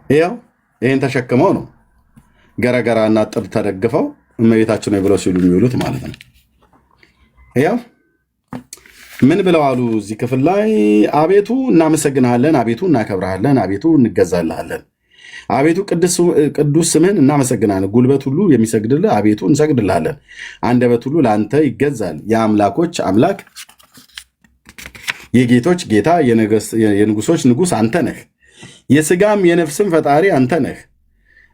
ይኸው ይህን ተሸክመው ነው ገረገራና ጥድ ተደግፈው እመቤታችን ነው ብለው ሲሉ የሚውሉት ማለት ነው። ይኸው ምን ብለው አሉ እዚህ ክፍል ላይ? አቤቱ እናመሰግንሃለን፣ አቤቱ እናከብረሃለን፣ አቤቱ እንገዛልሃለን፣ አቤቱ ቅዱስ ስምህን እናመሰግናለን። ጉልበት ሁሉ የሚሰግድልህ አቤቱ እንሰግድልሃለን፣ አንደበት ሁሉ ለአንተ ይገዛል። የአምላኮች አምላክ የጌቶች ጌታ የንጉሶች ንጉሥ አንተ ነህ፣ የሥጋም የነፍስም ፈጣሪ አንተ ነህ።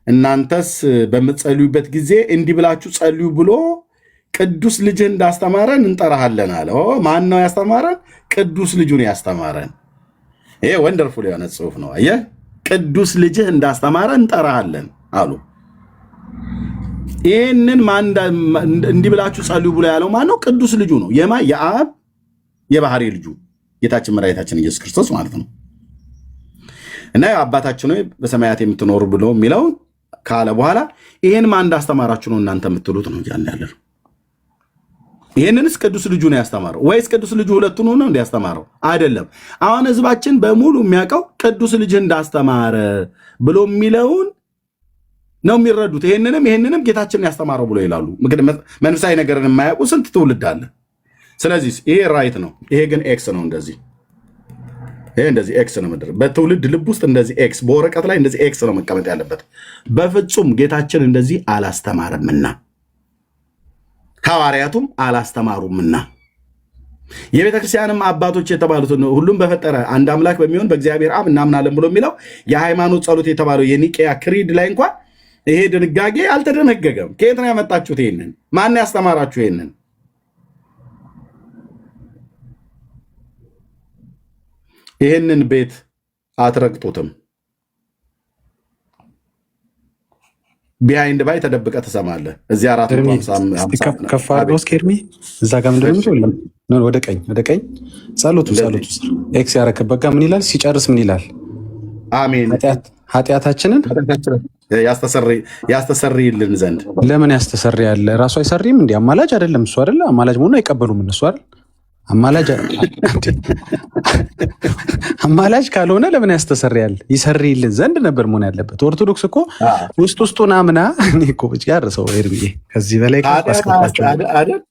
እናንተስ በምትጸልዩበት ጊዜ እንዲህ ብላችሁ ጸልዩ ብሎ ቅዱስ ልጅህ እንዳስተማረን እንጠራሃለን አለ። ማን ነው ያስተማረን? ቅዱስ ልጁን ያስተማረን። ይሄ ወንደርፉል የሆነ ጽሑፍ ነው። አየህ፣ ቅዱስ ልጅህ እንዳስተማረን እንጠራሃለን አሉ። ይህንን እንዲህ ብላችሁ ጸልዩ ብሎ ያለው ማን ነው? ቅዱስ ልጁ ነው። የአብ የባህሪ ልጁ ጌታችን መድኃኒታችን ኢየሱስ ክርስቶስ ማለት ነው። እና አባታችን ሆይ በሰማያት የምትኖሩ ብሎ የሚለውን ካለ በኋላ ይህን ማን እንዳስተማራችሁ ነው እናንተ የምትሉት ነው እያልን ያለ ነው። ይህንንስ ቅዱስ ልጁ ነው ያስተማረው ወይስ ቅዱስ ልጁ ሁለቱን ነው እንዲያስተማረው? አይደለም። አሁን ህዝባችን በሙሉ የሚያውቀው ቅዱስ ልጅ እንዳስተማረ ብሎ የሚለውን ነው የሚረዱት። ይህንንም ጌታችን ያስተማረው ብሎ ይላሉ። መንፈሳዊ ነገርን የማያውቁ ስንት ትውልድ አለ። ስለዚህ ይሄ ራይት ነው፣ ይሄ ግን ኤክስ ነው። ይሄ እንደዚህ ኤክስ ነው። ምድር በትውልድ ልብ ውስጥ እንደዚህ ኤክስ፣ በወረቀት ላይ እንደዚህ ኤክስ ነው መቀመጥ ያለበት። በፍጹም ጌታችን እንደዚህ አላስተማረምና ሐዋርያቱም አላስተማሩምና የቤተ ክርስቲያንም አባቶች የተባሉትን ሁሉም በፈጠረ አንድ አምላክ በሚሆን በእግዚአብሔር አብ እናምናለን ብሎ የሚለው የሃይማኖት ጸሎት የተባለው የኒቄያ ክሪድ ላይ እንኳን ይሄ ድንጋጌ አልተደነገገም። ከየት ነው ያመጣችሁት? ይሄንን ማን ያስተማራችሁ? ይህንን ቤት አትረግጡትም። ቢሃይንድ ባይ ተደብቀ ትሰማለህ። እዚህ ከፍ አድርገው እስኪ ኤርሚ እዛ ጋር ምንድን ነው ወደ ቀኝ ጸሎቱ ኤክስ ያረከበት ጋር ምን ይላል? ሲጨርስ ምን ይላል? አሜን ኃጢአታችንን ያስተሰርይልን ዘንድ። ለምን ያስተሰርያል? ራሱ አይሰሪም? እንዲ አማላጅ አይደለም እሱ አይደለ? አማላጅ መሆኑ አይቀበሉም እነሱ አይደል? አማላጅ ካልሆነ ለምን ያስተሰርያል? ይሰርይልን ዘንድ ነበር መሆን ያለበት። ኦርቶዶክስ እኮ ውስጡን አምና እኮ ያርሰው ኤርሚዬ ከዚህ በላይ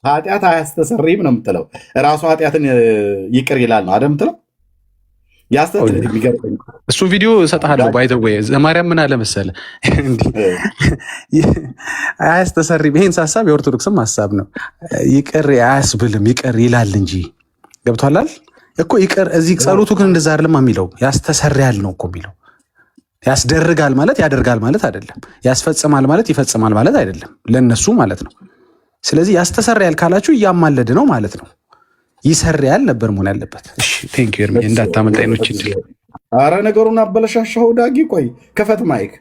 ኃጢአት አያስተሰርይም ነው የምትለው። ራሱ ኃጢአትን ይቅር ይላል ነው አይደል የምትለው? እሱ ቪዲዮ እሰጥሃለሁ። ባይተወይ ዘማርያም ምን አለ መሰለህ አያስተሰርይም። ይሄን ሀሳብ የኦርቶዶክስም ሀሳብ ነው። ይቅር አያስብልም፣ ይቅር ይላል እንጂ ገብቷላል እኮ ይቅር። እዚህ ጸሎቱ ግን እንደዛ አይደለም የሚለው፣ ያስተሰርያል ነው እኮ የሚለው። ያስደርጋል ማለት ያደርጋል ማለት አይደለም። ያስፈጽማል ማለት ይፈጽማል ማለት አይደለም፣ ለነሱ ማለት ነው። ስለዚህ ያስተሰርያል ካላችሁ እያማለድ ነው ማለት ነው። ይሰርያል ነበር መሆን ያለበት። እሺ ቴንክ ዩ ኤርሚ፣ እንዳታመልጣኝ ነው እንጂ። አረ ነገሩን አበለሻሻው ዳጊ። ቆይ ከፈት ማይክ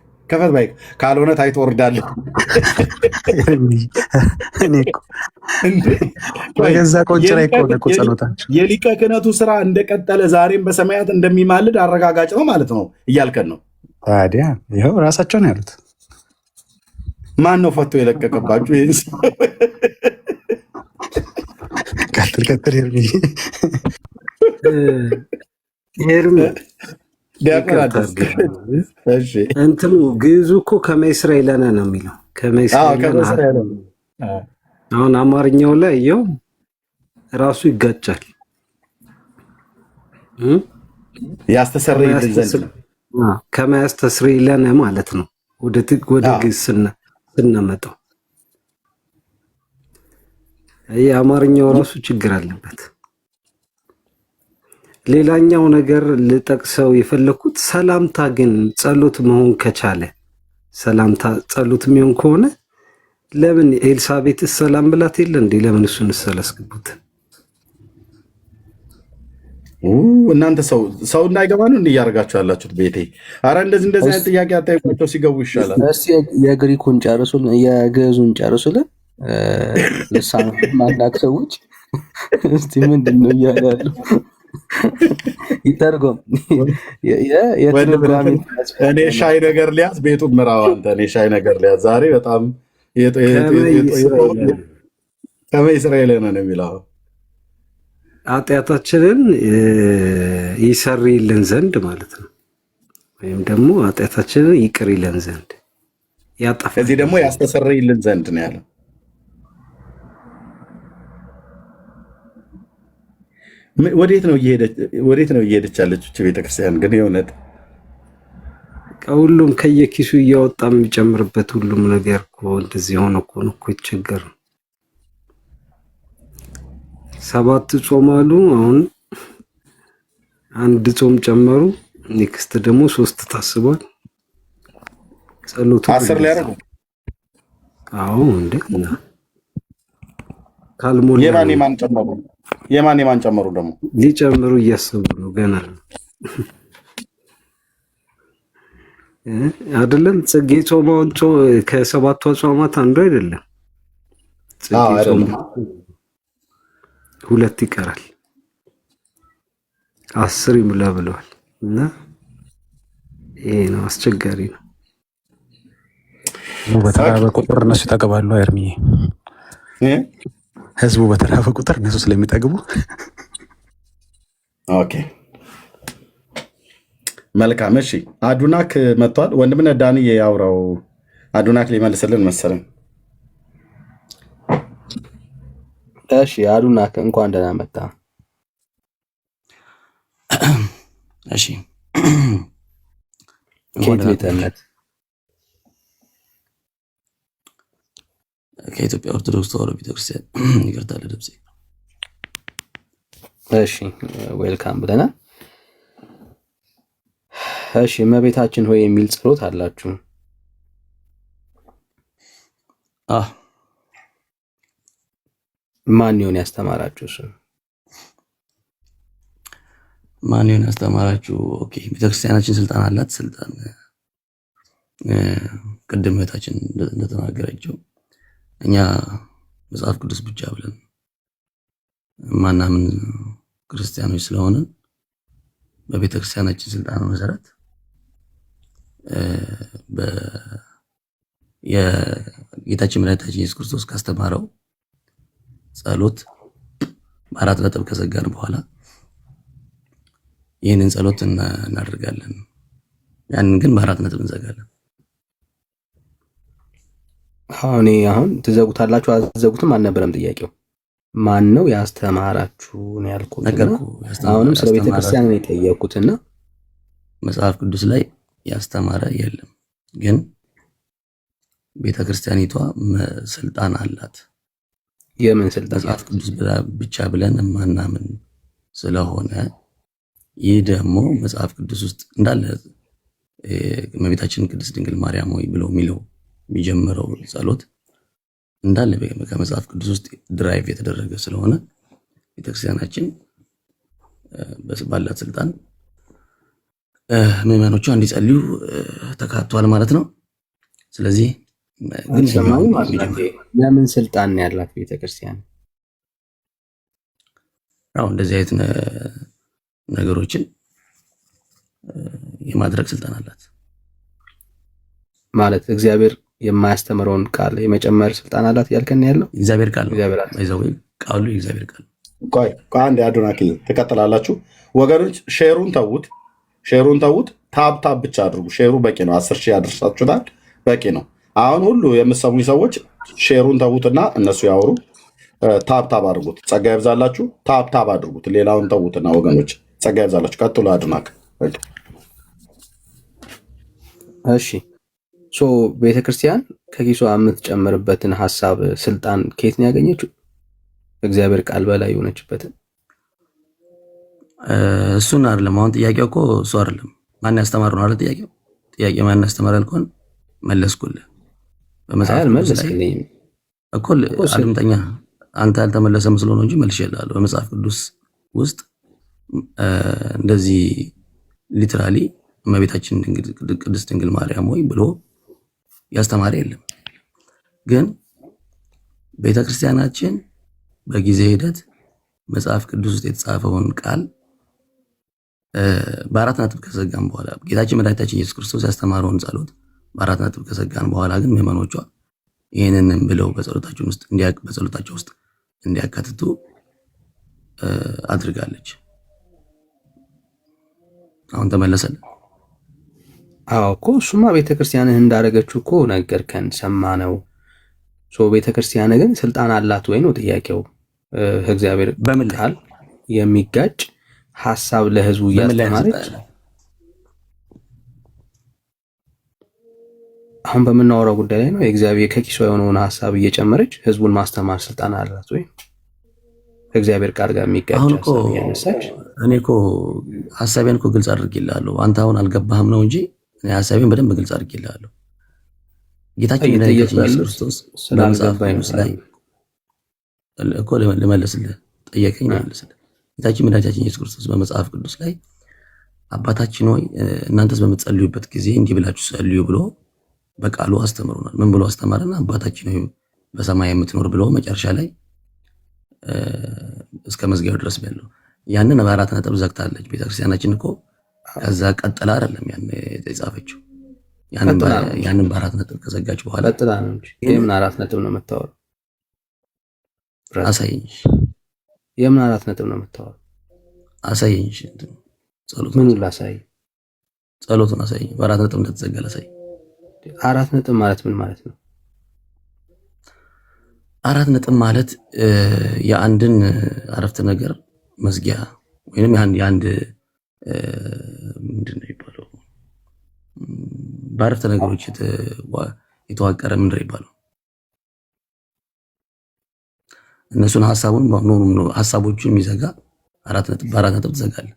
ካልሆነ ታይቶ ወርዳለህ። በገዛ ቆንጭራ ይቆነ እኮ ጸሎታችሁ። የሊቀ ክህነቱ ስራ እንደቀጠለ ዛሬም በሰማያት እንደሚማልድ አረጋጋጭ ነው ማለት ነው እያልከን ነው። ታዲያ ይኸው ራሳቸው ነው ያሉት። ማን ነው ፈቶ የለቀቀባችሁ? ይህን ቀጥል ኤርሚ እንትኑ ግዕዙ እኮ ከመእስራኤለነ ነው የሚለው። አሁን አማርኛው ላይ ይኸው ራሱ ይጋጫል። ያስተሰርይልን ዘንድ ከመያስተስርይለነ ማለት ነው ወደ ግዕዝ ስናመጣው። የአማርኛው ራሱ ችግር አለበት። ሌላኛው ነገር ልጠቅሰው የፈለኩት ሰላምታ ግን ጸሎት መሆን ከቻለ ሰላምታ ጸሎት የሚሆን ከሆነ ለምን ኤልሳቤጥ ሰላም ብላት የለ እንዴ? ለምን እሱን ሰላስገቡት? እናንተ ሰው እንዳይገባ ነው እንዲህ እያደረጋችሁ ያላችሁት ቤቴ። አረ እንደዚህ አይነት ጥያቄ አታይቋቸው፣ ሲገቡ ይሻላል። እስቲ የግሪኩን ጨርሱልን፣ የግዕዙን ጨርሱልን። ልሳን ማናቅ ሰዎች እስቲ ምንድን ነው እያለ ያለው? ይተርጎም። እኔ ሻይ ነገር ሊያዝ ቤቱን ምራው አንተ። እኔ ሻይ ነገር ሊያዝ ዛሬ በጣም ከመእስራኤል ነው የሚለው። ኃጢአታችንን ይሰርይልን ዘንድ ማለት ነው። ወይም ደግሞ ኃጢአታችንን ይቅር ይለን ዘንድ ያጠፋል። ከዚህ ደግሞ ያስተሰርይልን ዘንድ ነው ያለው። ወዴት ነው እየሄደች ያለችው ቤተክርስቲያን ግን? የእውነት ሁሉም ከየኪሱ እያወጣ የሚጨምርበት ሁሉም ነገር እኮ እንደዚህ ሆነ እኮ ነው እኮ ይቸገር። 7 ጾም አሉ። አሁን አንድ ጾም ጨመሩ። ኔክስት ደግሞ 3 ታስቧል። ጸሎቱ 10 ሊያደርጉ አዎ እንዴ ካልሞላ የማን ጨመሩ ደግሞ ሊጨምሩ እያሰቡ ነው ገና አይደለም። ጽጌ ጾማውን ከ7ቱ ጾማት አንዱ አይደለም። ጽጌ ጾም 2 ይቀራል 10 ይሙላ ብለዋል። እና ይሄ ነው አስቸጋሪ ነው። በተራበ ቁጥር እነሱ ይጠግባሉ። አይርሚዬ ህዝቡ በተራበ ቁጥር እነሱ ስለሚጠግቡ። ኦኬ መልካም። እሺ አዱናክ መጥቷል። ወንድምነት ዳንዬ ያውራው። አዱናክ ሊመልስልን መሰለኝ። እሺ አዱናክ እንኳን ደህና መጣ። እሺ ከየት ቤተነት? ከኢትዮጵያ ኦርቶዶክስ ተዋሕዶ ቤተክርስቲያን። ይቅርታ ለድምጼ። እሺ ዌልካም ብለናል። እሺ እመቤታችን ሆይ የሚል ጸሎት አላችሁ? ማን ይሆን ያስተማራችሁ? እሱ ማን ይሆን ያስተማራችሁ? ኦኬ ቤተክርስቲያናችን ስልጣን አላት። ስልጣን ቅድም እህታችን እንደተናገረችው እኛ መጽሐፍ ቅዱስ ብቻ ብለን ማናምን ክርስቲያኖች ስለሆነ በቤተክርስቲያናችን ስልጣን መሰረት የጌታችን መድኃኒታችን ኢየሱስ ክርስቶስ ካስተማረው ጸሎት በ4 ነጥብ ከዘጋን በኋላ ይህንን ጸሎት እናደርጋለን። ያንን ግን በ4 ነጥብ እንዘጋለን። አሁን ትዘጉታላችሁ አትዘጉትም አልነበረም ጥያቄው። ማን ነው ያስተማራችሁ ነው ያልኩት። አሁንም ስለ ቤተክርስቲያን ነው የጠየኩትና መጽሐፍ ቅዱስ ላይ ያስተማረ የለም፣ ግን ቤተክርስቲያኒቷ ስልጣን አላት። የምን ስልጣን? መጽሐፍ ቅዱስ ብቻ ብለን ማናምን ስለሆነ ይህ ደግሞ መጽሐፍ ቅዱስ ውስጥ እንዳለ እመቤታችን ቅድስት ድንግል ማርያም ሆይ ብሎ የሚጀምረው ጸሎት እንዳለ ከመጽሐፍ ቅዱስ ውስጥ ድራይቭ የተደረገ ስለሆነ ቤተክርስቲያናችን ባላት ስልጣን ምዕመኖቿ እንዲጸልዩ ተካቷል ማለት ነው። ስለዚህ ግን ለምን ስልጣን ነው ያላት ቤተክርስቲያን? እንደዚህ አይነት ነገሮችን የማድረግ ስልጣን አላት ማለት እግዚአብሔር የማያስተምረውን ቃል የመጨመር ስልጣን አላት ያልከን ያለው እግዚአብሔር ቃል ነው። ቃሉ የእግዚአብሔር ቃል። ቆይ አንድ አዶናኪ ትቀጥላላችሁ ወገኖች። ሼሩን ተዉት። ታብ ብቻ አድርጉ። ሼሩ በቂ ነው። 10 ሺህ ያደርሳችሁታል። በቂ ነው። አሁን ሁሉ የምትሰሙኝ ሰዎች ሼሩን ተዉትና እነሱ ያወሩ። ታብ አድርጉት። ጸጋ ይብዛላችሁ። ታብ አድርጉት። ሌላውን ተዉትና ወገኖች ጸጋ ይብዛላችሁ። ቀጥሎ አዶናክ። እሺ ቤተክርስቲያን ከኪሷ የምትጨምርበትን ሀሳብ ስልጣን ከየት ነው ያገኘችው? እግዚአብሔር ቃል በላይ የሆነችበትን እሱን አይደለም። አሁን ጥያቄው እኮ እሱ አይደለም። ማን ያስተማር ነው አይደል? ጥያቄ ማን ያስተማር አልኩን? መለስኩልህ። በመጽሐፍ ቅዱስ ላይ እኮ አድምጠኛ። አንተ ያልተመለሰ መስሎ ነው እንጂ መልሼልሃለሁ። በመጽሐፍ ቅዱስ ውስጥ እንደዚህ ሊትራሊ እመቤታችን ቅድስት ድንግል ማርያም ሆይ ብሎ ያስተማረ የለም። ግን ቤተክርስቲያናችን በጊዜ ሂደት መጽሐፍ ቅዱስ ውስጥ የተጻፈውን ቃል በ4 ነጥብ ከዘጋን በኋላ ጌታችን መድኃኒታችን ኢየሱስ ክርስቶስ ያስተማረውን ጸሎት በ4 ነጥብ ከዘጋን በኋላ ግን ምዕመኖቿ ይህንን ብለው በጸሎታቸው ውስጥ እንዲያካትቱ አድርጋለች። አሁን ተመለሰልን። አዎ እኮ እሱማ ቤተክርስቲያንህ እንዳደረገችው እኮ ነገርከን፣ ሰማነው። ቤተክርስቲያን ግን ስልጣን አላት ወይ ነው ጥያቄው። እግዚአብሔር ቃል የሚጋጭ ሐሳብ ለህዝቡ እያስተማረች አሁን በምናወራው ጉዳይ ላይ ነው። የእግዚአብሔር ከኪሷ የሆነውን ሐሳብ እየጨመረች ህዝቡን ማስተማር ስልጣን አላት ወይ? ከእግዚአብሔር ቃል ጋር የሚጋጭ ሐሳብ እያነሳች። እኔ እኮ ሐሳቤን እኮ ግልጽ አድርጌልሃለሁ። አንተ አሁን አልገባህም ነው እንጂ እኔ ሐሳቤን በደንብ ግልጽ አድርጌልሃለሁ። ጌታችን ኢየሱስ ክርስቶስ በመጽሐፍ ቅዱስ ላይ እኮ ልመልስልህ፣ ጠየቀኝ ልመልስልህ። ጌታችን መድኃኒታችን ኢየሱስ ክርስቶስ በመጽሐፍ ቅዱስ ላይ አባታችን ሆይ እናንተስ በምትጸልዩበት ጊዜ እንዲህ ብላችሁ ጸልዩ ብሎ በቃሉ አስተምሮናል። ምን ብሎ አስተማረና? አባታችን ሆይ በሰማይ የምትኖር ብሎ መጨረሻ ላይ እስከ መዝጊያው ድረስ ያለው ያንን በአራት ነጥብ ዘግታለች ቤተክርስቲያናችን እኮ። ከዛ ቀጥላ አይደለም ያን የጻፈችው። ያንን በአራት ነጥብ ከዘጋች በኋላ ቀጥላ ነው እንጂ የምን አራት ነጥብ ነው የምታወራው? አሳየኝ። የምን አራት ነጥብ ነው የምታወራው? አሳየኝ። ጸሎት ምን ላሳይ? ጸሎቱን አሳየኝ። በአራት ነጥብ እንደተዘጋ ላሳይ። አራት ነጥብ ማለት ምን ማለት ነው? አራት ነጥብ ማለት የአንድን አረፍተ ነገር መዝጊያ ወይንም የአንድ ምንድን ነው የሚባለው በአረፍተ ነገሮች የተዋቀረ ምንድን ነው የሚባለው እነሱን ሀሳቦቹን የሚዘጋ በአራት ነጥብ ትዘጋለህ።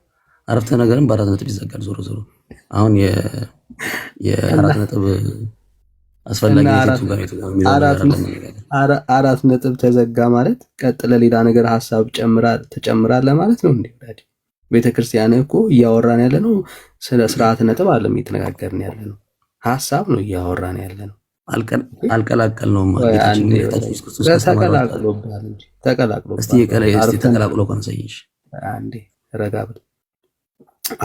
አረፍተ ነገርም በአራት ነጥብ ይዘጋል። ዞሮ ዞሮ አሁን የአራት ነጥብ አስፈላጊነቱ ጋር አራት ነጥብ ተዘጋ ማለት ቀጥለ ሌላ ነገር ሀሳብ ተጨምራለህ ማለት ነው እንዴ? ቤተክርስቲያን እኮ እያወራን ያለ ነው ስለ ስርዓት ነጥብ አለም እየተነጋገርን ያለ ነው። ሀሳብ ነው እያወራን ያለ ነው። አልቀላቀል ነው ማለት ተቀላቅሎ ኮንሰይሽ አንዴ ረጋ ብል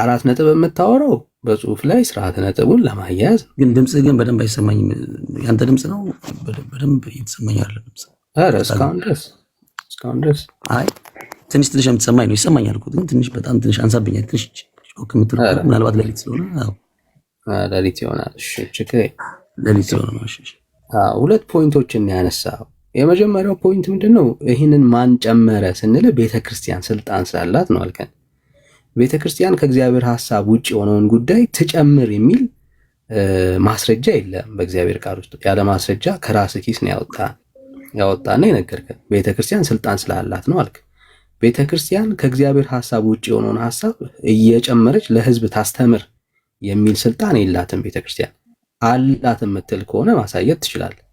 አራት ነጥብ የምታወራው በጽሁፍ ላይ ስርዓት ነጥቡን ለማያያዝ ግን ድምጽ ግን በደንብ አይሰማኝም። ያንተ ድምጽ ነው በደንብ እየተሰማኝ አይደለም። ድምጽ እስካሁን ድረስ አይ ትንሽ የምትሰማኝ ነው። ይሰማኛል እኮ ግን ትንሽ በጣም ትንሽ አንሳብኛል። ትንሽ ጮክ የምትለው ምናልባት ሌሊት ስለሆነ ሌሊት ይሆናል። እሺ ችግር ሌሊት ስለሆነ ነው። እሺ ሁለት ፖይንቶችን ያነሳው። የመጀመሪያው ፖይንት ምንድነው? ይህንን ማን ጨመረ ስንል ቤተክርስቲያን ስልጣን ስላላት ነው አልከን። ቤተክርስቲያን ከእግዚአብሔር ሐሳብ ውጭ የሆነውን ጉዳይ ትጨምር የሚል ማስረጃ የለም በእግዚአብሔር ቃል ውስጥ። ያለ ማስረጃ ከራስህ ኪስ ነው ያወጣና የነገርከን። ቤተክርስቲያን ስልጣን ስላላት ነው አልክ። ቤተክርስቲያን ከእግዚአብሔር ሐሳብ ውጭ የሆነውን ሐሳብ እየጨመረች ለህዝብ ታስተምር የሚል ስልጣን የላትም። ቤተክርስቲያን አላት የምትል ከሆነ ማሳየት ትችላለህ።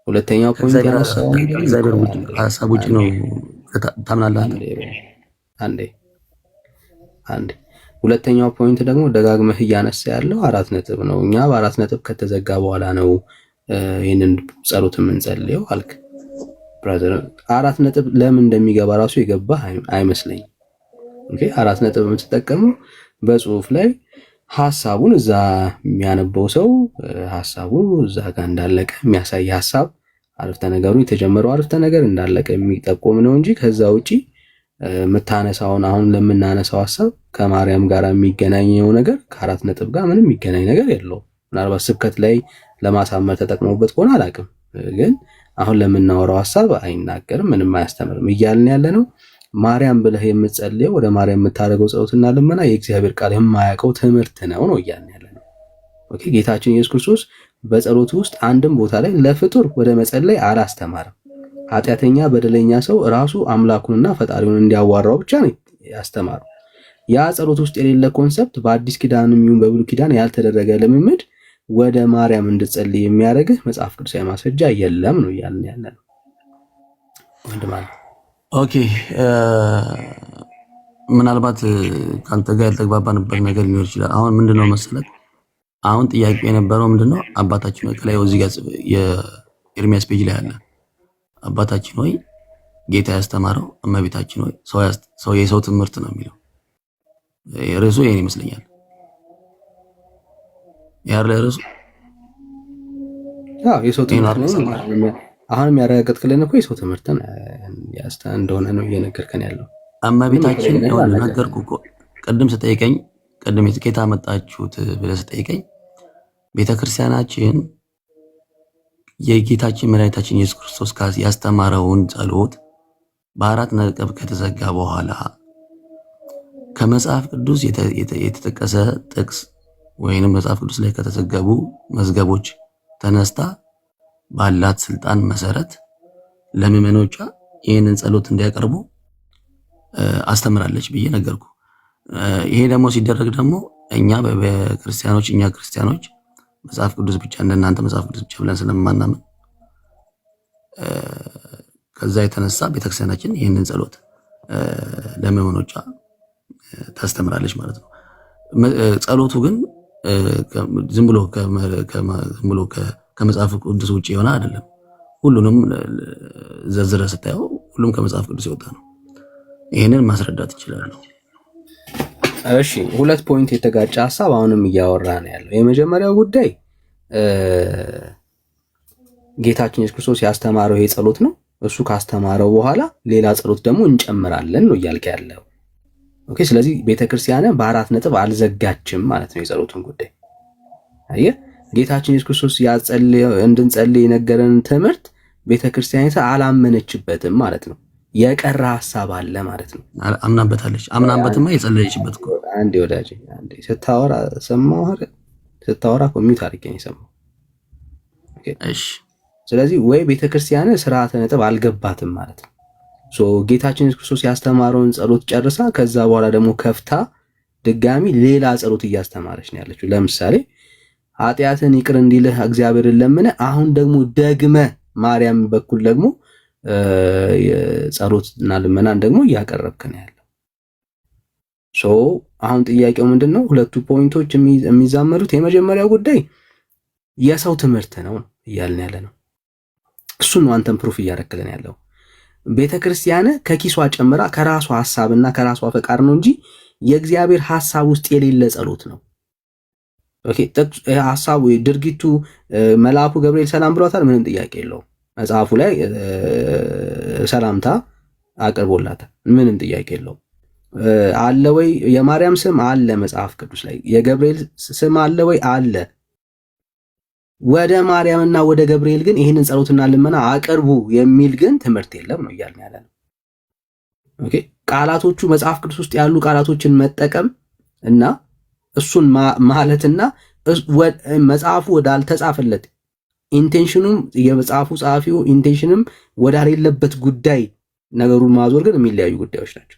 ሁለተኛው ፖይንት ያነሳው እግዚአብሔር ሐሳብ ውጭ ነው ታምናለህ? አንዴ ሁለተኛው ፖይንት ደግሞ ደጋግመህ እያነሳ ያለው አራት ነጥብ ነው። እኛ በአራት ነጥብ ከተዘጋ በኋላ ነው ይህንን ጸሎት የምንጸልየው አልክ። ብራዘር አራት ነጥብ ለምን እንደሚገባ ራሱ የገባ አይመስለኝም። ኦኬ አራት ነጥብ የምትጠቀመው በጽሁፍ ላይ ሐሳቡን እዛ የሚያነበው ሰው ሐሳቡ እዛ ጋር እንዳለቀ የሚያሳይ ሐሳብ አረፍተ ነገሩ የተጀመረው አረፍተ ነገር እንዳለቀ የሚጠቁም ነው እንጂ ከዛ ውጪ የምታነሳውን አሁን ለምናነሳው ሐሳብ ከማርያም ጋር የሚገናኘው ነገር ከአራት ነጥብ ጋር ምንም የሚገናኝ ነገር የለውም። ምናልባት ስብከት ላይ ለማሳመር ተጠቅመውበት ከሆነ አላውቅም፣ ግን አሁን ለምናወራው ሐሳብ አይናገርም፣ ምንም አያስተምርም። እያልን ያለ ነው ማርያም ብለህ የምትጸልየው ወደ ማርያም የምታደርገው ጸሎትና ልመና የእግዚአብሔር ቃል የማያውቀው ትምህርት ነው እያልን ያለ ነው። ኦኬ ጌታችን ኢየሱስ ክርስቶስ በጸሎቱ ውስጥ አንድም ቦታ ላይ ለፍጡር ወደ መጸለይ አላስተማርም። ኃጢአተኛ በደለኛ ሰው ራሱ አምላኩንና ፈጣሪውን እንዲያዋራው ብቻ ነው ያስተማረው። ያ ጸሎት ውስጥ የሌለ ኮንሰፕት በአዲስ ኪዳንም ይሁን በብሉይ ኪዳን ያልተደረገ ልምምድ ወደ ማርያም እንድትጸልይ የሚያደርግህ መጽሐፍ ቅዱሳዊ ማስረጃ የለም ነው እያልን ያለ ነው። ኦኬ ምናልባት ከአንተ ጋር ያልተግባባንበት ነገር ሊኖር ይችላል። አሁን ምንድነው መሰለህ፣ አሁን ጥያቄ የነበረው ምንድነው አባታችን ሆይ ከላይ እዚህ ጋር የኤርሚያስ ፔጅ ላይ አለ። አባታችን ሆይ ጌታ ያስተማረው እመቤታችን ሆይ ሰው የሰው ትምህርት ነው የሚለው ርዕሱ ይሄን ይመስለኛል። ያለ ርዕሱ የሰው ትምህርት ነው። አሁንም ያረጋገጥክልን እኮ የሰው ትምህርትን እንደሆነ ነው እየነገርከን ያለው። እመቤታችን ነገርኩህ እኮ ቅድም ስጠይቀኝ፣ ቅድም ከየት አመጣችሁት ብለህ ስጠይቀኝ ቤተክርስቲያናችን የጌታችን መድኃኒታችን ኢየሱስ ክርስቶስ ያስተማረውን ጸሎት በአራት ነጥብ ከተዘጋ በኋላ ከመጽሐፍ ቅዱስ የተጠቀሰ ጥቅስ ወይንም መጽሐፍ ቅዱስ ላይ ከተዘገቡ መዝገቦች ተነስታ ባላት ስልጣን መሰረት ለምዕመኖቿ ይህንን ጸሎት እንዲያቀርቡ አስተምራለች ብዬ ነገርኩ። ይሄ ደግሞ ሲደረግ ደግሞ እኛ ክርስቲያኖች መጽሐፍ ቅዱስ ብቻ እንደናንተ መጽሐፍ ቅዱስ ብቻ ብለን ስለማናምን ከዛ የተነሳ ቤተክርስቲያናችን ይህንን ጸሎት ለምዕመኖቿ ታስተምራለች ማለት ነው። ጸሎቱ ግን ዝም ብሎ ከመጽሐፍ ቅዱስ ውጭ የሆነ አይደለም። ሁሉንም ዘርዝረ ስታየው ሁሉም ከመጽሐፍ ቅዱስ የወጣ ነው። ይህንን ማስረዳት ይችላል። እሺ፣ ሁለት ፖይንት የተጋጨ ሀሳብ አሁንም እያወራ ነው ያለው። የመጀመሪያው ጉዳይ ጌታችን ኢየሱስ ክርስቶስ ያስተማረው ይሄ ጸሎት ነው። እሱ ካስተማረው በኋላ ሌላ ጸሎት ደግሞ እንጨምራለን ነው እያልከ ያለው። ኦኬ። ስለዚህ ቤተክርስቲያን በአራት ነጥብ አልዘጋችም ማለት ነው የጸሎቱን ጉዳይ። አየህ፣ ጌታችን ኢየሱስ ክርስቶስ እንድንጸልይ የነገረን ትምህርት ቤተክርስቲያኒቷ አላመነችበትም ማለት ነው። የቀረ ሐሳብ አለ ማለት ነው። አምናበታለች። አምናበትማ የጸለየችበት እኮ አንዴ ወዳጄ፣ አንዴ ስታወራ ሰማሁ አይደል? ስታወራ ኮሚት አድርጌ ነው የሰማሁ። እሺ። ስለዚህ ወይ ቤተክርስቲያን ስርዓተ ነጥብ አልገባትም ማለት ነው። ጌታችን ኢየሱስ ክርስቶስ ያስተማረውን ጸሎት ጨርሳ ከዛ በኋላ ደግሞ ከፍታ ድጋሚ ሌላ ጸሎት እያስተማረች ነው ያለችው። ለምሳሌ ኃጢአትን ይቅር እንዲልህ እግዚአብሔርን ለምነ፣ አሁን ደግሞ ደግመ ማርያም በኩል ደግሞ ጸሎትና ልመናን ደግሞ እያቀረብክ ነው ያለው። አሁን ጥያቄው ምንድነው? ሁለቱ ፖይንቶች የሚዛመዱት የመጀመሪያው ጉዳይ የሰው ትምህርት ነው እያልን ያለ ነው። እሱን ነው አንተም ፕሩፍ እያረክልን ያለው። ቤተክርስቲያን ከኪሷ ጨምራ ከራሷ ሐሳብና ከራሷ ፈቃድ ነው እንጂ የእግዚአብሔር ሐሳብ ውስጥ የሌለ ጸሎት ነው። ኦኬ። ሐሳቡ ድርጊቱ መልአኩ ገብርኤል ሰላም ብሏታል፣ ምንም ጥያቄ የለውም። መጽሐፉ ላይ ሰላምታ አቅርቦላታል፣ ምንም ጥያቄ የለውም። አለ ወይ የማርያም ስም አለ መጽሐፍ ቅዱስ ላይ፣ የገብርኤል ስም አለ ወይ አለ። ወደ ማርያምና ወደ ገብርኤል ግን ይህንን ጸሎትና ልመና አቅርቡ የሚል ግን ትምህርት የለም ነው እያልን ያለ ነው። ኦኬ። ቃላቶቹ መጽሐፍ ቅዱስ ውስጥ ያሉ ቃላቶችን መጠቀም እና እሱን ማለትና መጽሐፉ ወዳልተጻፈለት ኢንቴንሽኑም የመጽሐፉ ጸሐፊው ኢንቴንሽንም ወዳሌለበት ጉዳይ ነገሩን ማዞር ግን የሚለያዩ ጉዳዮች ናቸው።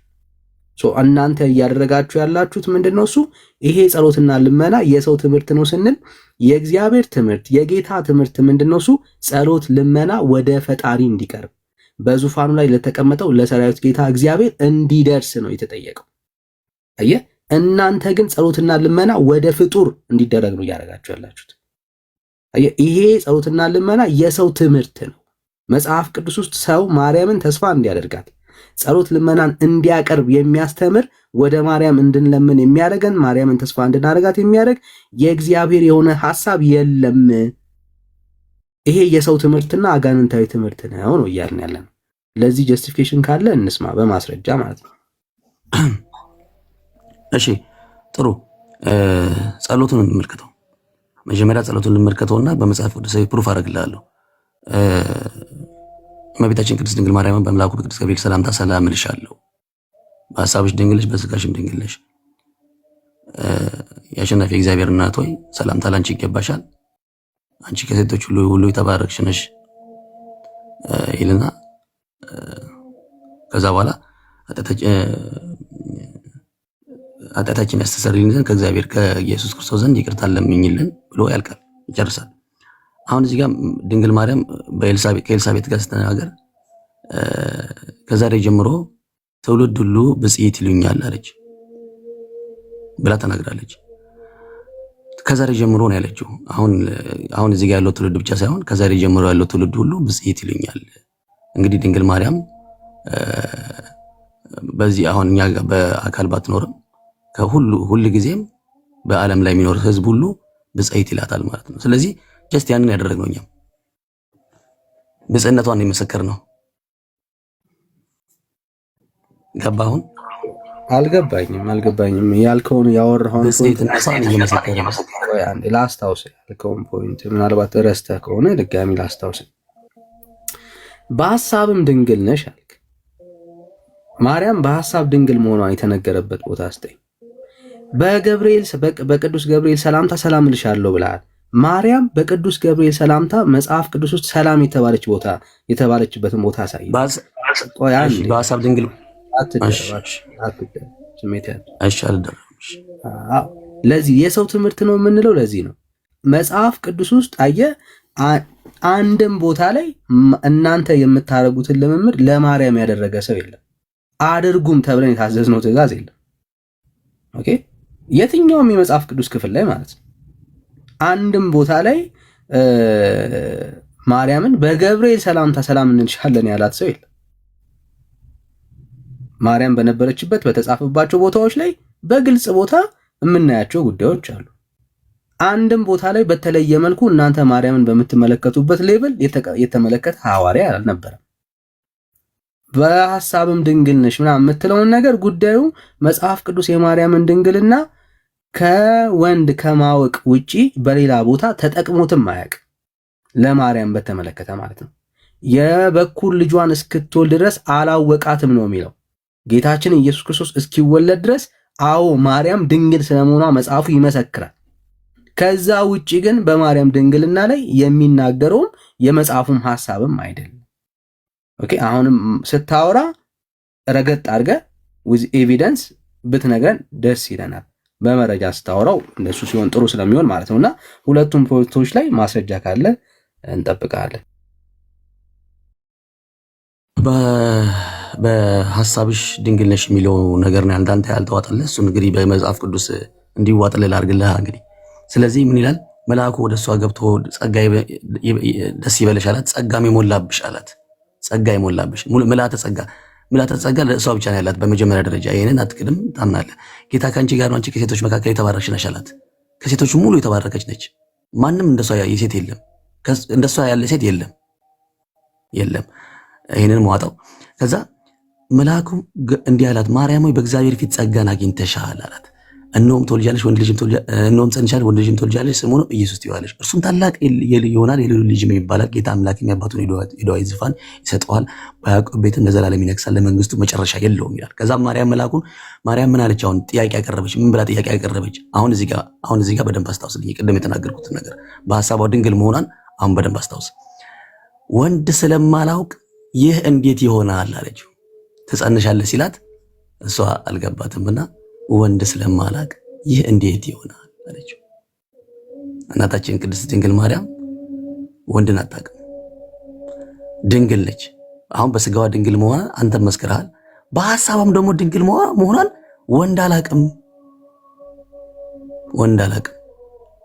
እናንተ እያደረጋችሁ ያላችሁት ምንድነው? እሱ ይሄ ጸሎትና ልመና የሰው ትምህርት ነው ስንል የእግዚአብሔር ትምህርት የጌታ ትምህርት ምንድነው? እሱ ጸሎት ልመና ወደ ፈጣሪ እንዲቀርብ በዙፋኑ ላይ ለተቀመጠው ለሰራዊት ጌታ እግዚአብሔር እንዲደርስ ነው የተጠየቀው። አየህ፣ እናንተ ግን ጸሎትና ልመና ወደ ፍጡር እንዲደረግ ነው እያደረጋችሁ ያላችሁት። አየህ፣ ይሄ ጸሎትና ልመና የሰው ትምህርት ነው። መጽሐፍ ቅዱስ ውስጥ ሰው ማርያምን ተስፋ እንዲያደርጋት ጸሎት ልመናን እንዲያቀርብ የሚያስተምር ወደ ማርያም እንድንለምን የሚያደርገን ማርያምን ተስፋ እንድናደርጋት የሚያደርግ የእግዚአብሔር የሆነ ሐሳብ የለም። ይሄ የሰው ትምህርትና አጋንንታዊ ትምህርት ነው እያልን ያለን። ለዚህ ጀስቲፊኬሽን ካለ እንስማ በማስረጃ ማለት ነው። እሺ፣ ጥሩ። ጸሎቱን እንመልከተው። መጀመሪያ ጸሎቱን እንመልከተውና በመጽሐፍ ቅዱሳዊ ፕሩፍ አደርግልሃለሁ። እመቤታችን ቅድስት ድንግል ማርያምን በመልአኩ በቅዱስ ገብርኤል ሰላምታ ሰላም እልሻለሁ፣ በሐሳብሽ ድንግል ነሽ፣ በሥጋሽም ድንግል ነሽ። የአሸናፊ እግዚአብሔር እናት ሆይ ሰላምታ ላንቺ ይገባሻል፣ አንቺ ከሴቶች ሁሉ የተባረክሽ ነሽ ይልና ከዛ በኋላ ኃጢአታችን ያስተሰርይልን ዘንድ ከእግዚአብሔር ከኢየሱስ ክርስቶስ ዘንድ ይቅርታን ለምኝልን ብሎ ያልቃል፣ ይጨርሳል። አሁን እዚህ ጋር ድንግል ማርያም ከኤልሳቤጥ ጋር ስትነጋገር ከዛሬ ጀምሮ ትውልድ ሁሉ ብፅዕት ይሉኛል አለች ብላ ተናግራለች። ከዛሬ ጀምሮ ነው ያለችው። አሁን እዚህ ጋር ያለው ትውልድ ብቻ ሳይሆን ከዛሬ ጀምሮ ያለው ትውልድ ሁሉ ብፅዕት ይሉኛል። እንግዲህ ድንግል ማርያም በዚህ አሁን እኛ በአካል ባትኖርም ሁሉ ጊዜም በዓለም ላይ የሚኖር ሕዝብ ሁሉ ብፅዕት ይላታል ማለት ነው። ስለዚህ ጀስት ያንን ያደረግነው እኛም ብፅዕነቷን የመሰከር ነው። ገባ? አሁን አልገባኝም ያልከውን ያወራኸውን ብፅዕትነቷን እየመሰከረ ቆይ አንዴ ላስታውስ ያልከውን ፖይንት ምናልባት ረስተህ ከሆነ ድጋሚ ላስታውስ። በሐሳብም ድንግል ነሽ አልክ። ማርያም በሐሳብ ድንግል መሆኗ የተነገረበት ቦታ አስተኝ በቅዱስ ገብርኤል ሰላምታ ሰላም እልሻለሁ ብለሃል። ማርያም በቅዱስ ገብርኤል ሰላምታ መጽሐፍ ቅዱስ ውስጥ ሰላም የተባለችበትን ቦታ አሳይ። በሐሳብ ድንግል ለዚህ የሰው ትምህርት ነው የምንለው ለዚህ ነው። መጽሐፍ ቅዱስ ውስጥ አየህ አንድም ቦታ ላይ እናንተ የምታደርጉትን ልምምድ ለማርያም ያደረገ ሰው የለም። አድርጉም ተብለን የታዘዝነው ትእዛዝ የለም። ኦኬ፣ የትኛውም የመጽሐፍ ቅዱስ ክፍል ላይ ማለት ነው አንድም ቦታ ላይ ማርያምን በገብርኤል ሰላምታ ሰላም እንልሻለን ያላት ሰው የለም። ማርያም በነበረችበት በተጻፈባቸው ቦታዎች ላይ በግልጽ ቦታ የምናያቸው ጉዳዮች አሉ። አንድም ቦታ ላይ በተለየ መልኩ እናንተ ማርያምን በምትመለከቱበት ሌቭል የተመለከተ ሐዋርያ አልነበረም። በሐሳብም ድንግል ነሽ ምናምን የምትለውን ነገር ጉዳዩ መጽሐፍ ቅዱስ የማርያምን ድንግልና ከወንድ ከማወቅ ውጪ በሌላ ቦታ ተጠቅሞትም አያውቅም። ለማርያም በተመለከተ ማለት ነው። የበኩር ልጇን እስክትወልድ ድረስ አላወቃትም ነው የሚለው። ጌታችን ኢየሱስ ክርስቶስ እስኪወለድ ድረስ አዎ ማርያም ድንግል ስለመሆኗ መጽሐፉ ይመሰክራል። ከዛ ውጪ ግን በማርያም ድንግልና ላይ የሚናገረውም የመጽሐፉም ሐሳብም አይደለም። ኦኬ፣ አሁንም ስታወራ ረገጥ አድርገህ ዊዝ ኤቪደንስ ብትነግረን ደስ ይለናል። በመረጃ ስታወራው እንደሱ ሲሆን ጥሩ ስለሚሆን ማለት ነውና ሁለቱም ፖይንቶች ላይ ማስረጃ ካለ እንጠብቃለን። በሐሳብሽ ድንግል ነሽ የሚለው ነገር ነው አንተ ያልተዋጠልህ። እሱ እንግዲህ በመጽሐፍ ቅዱስ እንዲዋጥልህ አድርግልህ። እንግዲህ ስለዚህ ምን ይላል? መልአኩ ወደ እሷ ገብቶ ጸጋ ደስ ይበልሽ አላት። ጸጋም የሞላብሽ አላት። ጸጋ የሞላብሽ ምልዓተ ጸጋ ለእሷ ብቻ ነው ያላት በመጀመሪያ ደረጃ። ይሄንን አትክድም፣ ታምናለህ። ጌታ ከአንቺ ጋር ነው፣ አንቺ ከሴቶች መካከል የተባረክሽ ነሽ አላት። ከሴቶች ሙሉ የተባረከች ነች። ማንም እንደሷ የሴት የለም፣ እንደሷ ያለ ሴት የለም። ይሄንን መዋጣው። ከዛ መልአኩ እንዲህ አላት፣ ማርያም ሆይ በእግዚአብሔር ፊት ጸጋን አግኝተሻል አላት። እነሆም ትወልጃለሽ፣ እነሆም ጸንሻለሽ፣ ወንድ ልጅም ትወልጃለሽ፣ ስሙንም ኢየሱስ ትይዋለሽ። እርሱም ታላቅ ይሆናል፣ የልዑል ልጅም ይባላል። ጌታ አምላክ የአባቱን የዳዊት ዙፋን ይሰጠዋል፣ በያዕቆብ ቤትም ለዘላለም ይነግሣል፣ ለመንግስቱ መጨረሻ የለውም ይላል። ከዛም መልአኩን ማርያም ምን አለች? አሁን ጥያቄ ያቀረበች። ምን ብላ ጥያቄ ያቀረበች? አሁን እዚህ ጋር በደንብ አስታውስልኝ፣ ቅድም የተናገርኩትን ነገር በሐሳቧ ድንግል መሆኗን አሁን በደንብ አስታውስ። ወንድ ስለማላውቅ ይህ እንዴት ይሆናል አለችው። ትጸንሻለሽ ሲላት እሷ አልገባትምና ወንድ ስለማላቅ ይህ እንዴት ይሆናል አለችው። እናታችን ቅድስት ድንግል ማርያም ወንድን አታውቅም፣ ድንግል ነች። አሁን በስጋዋ ድንግል መሆኗን አንተ መስክረሃል። በሐሳቧም ደግሞ ድንግል መሆኗን ወንድ አላውቅም፣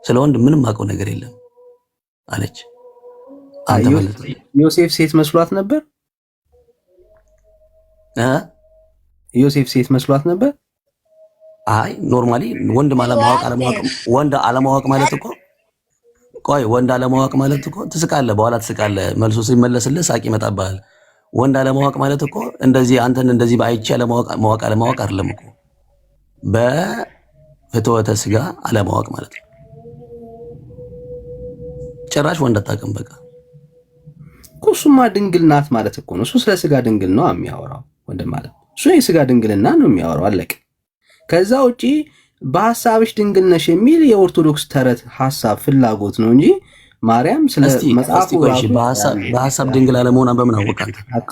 ስለ ወንድ ምንም አውቀው ነገር የለም አለች። አንተ ማለት ዮሴፍ ሴት መስሏት ነበር። ዮሴፍ ሴት መስሏት ነበር። አይ ኖርማሊ ወንድ አለማወቅ ማለት እኮ ወንድ አለማወቅ ማለት እኮ ትስቃለህ፣ በኋላ ትስቃለህ፣ መልሶ ሲመለስልህ ሳቅ ይመጣብሃል። ወንድ አለማወቅ ማለት እኮ እንደዚህ አንተን እንደዚህ በአይቼ አለማወቅ አይደለም እኮ በፍትወተ ስጋ አለማወቅ ማለት ነው። ጭራሽ ወንድ አታውቅም በቃ እኮ። እሱማ ድንግል ናት ማለት እኮ ነው። እሱ ስለ ስጋ ድንግል ነው የሚያወራው ወንድም ማለት እሱ የስጋ ድንግልና ነው የሚያወራው፣ አለቀ። ከዛ ውጪ በሐሳብሽ ድንግል ነሽ የሚል የኦርቶዶክስ ተረት ሐሳብ ፍላጎት ነው እንጂ ማርያም ስለ መጽሐፉ በሐሳብ ድንግል አለመሆኗን በምን አወቅ?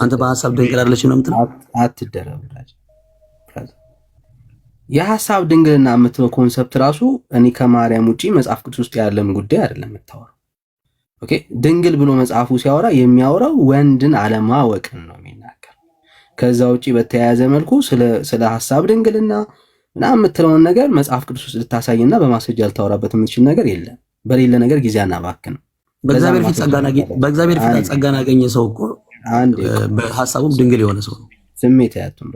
አንተ በሐሳብ ድንግል አይደለችም ነው የምትለው? አትደረብራጅ። የሐሳብ ድንግልና የምትለው ኮንሰፕት ራሱ እኔ ከማርያም ውጪ መጽሐፍ ቅዱስ ውስጥ ያለም ጉዳይ አይደለም የምታወራው። ኦኬ፣ ድንግል ብሎ መጽሐፉ ሲያወራ የሚያወራው ወንድን አለማወቅን ነው የሚናገር። ከዛ ውጪ በተያያዘ መልኩ ስለ ሐሳብ ድንግልና ምናምን የምትለውን ነገር መጽሐፍ ቅዱስ ውስጥ ልታሳይና በማስረጃ ልታወራበት የምትችል ነገር የለም። በሌለ ነገር ጊዜ አናባክን። በእግዚአብሔር ፊት ጸጋን ያገኘ ሰው እኮ በሐሳቡም ድንግል የሆነ ሰው ነው። ስሜት ያቱም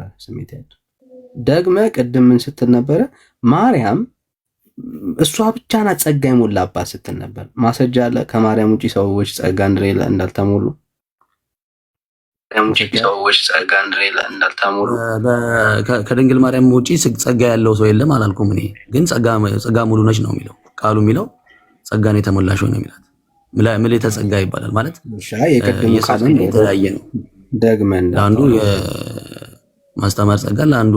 ደግመ ቅድም ምን ስትል ነበረ? ማርያም እሷ ብቻ ናት ጸጋ የሞላባት ስትል ነበር። ማስረጃ አለ? ከማርያም ውጪ ሰዎች ጸጋ እንዳልተሞሉ ከድንግል ማርያም ውጪ ጸጋ ያለው ሰው የለም አላልኩም። እኔ ግን ጸጋ ሙሉ ነች ነው የሚለው። ቃሉ የሚለው ጸጋን የተሞላሽ ነው የሚላት። ምልዕተ ጸጋ ይባላል ማለት የቀደሙ ቃሉን የተለያየ ነው። ደግመን ለአንዱ የማስተማር ጸጋ፣ ለአንዱ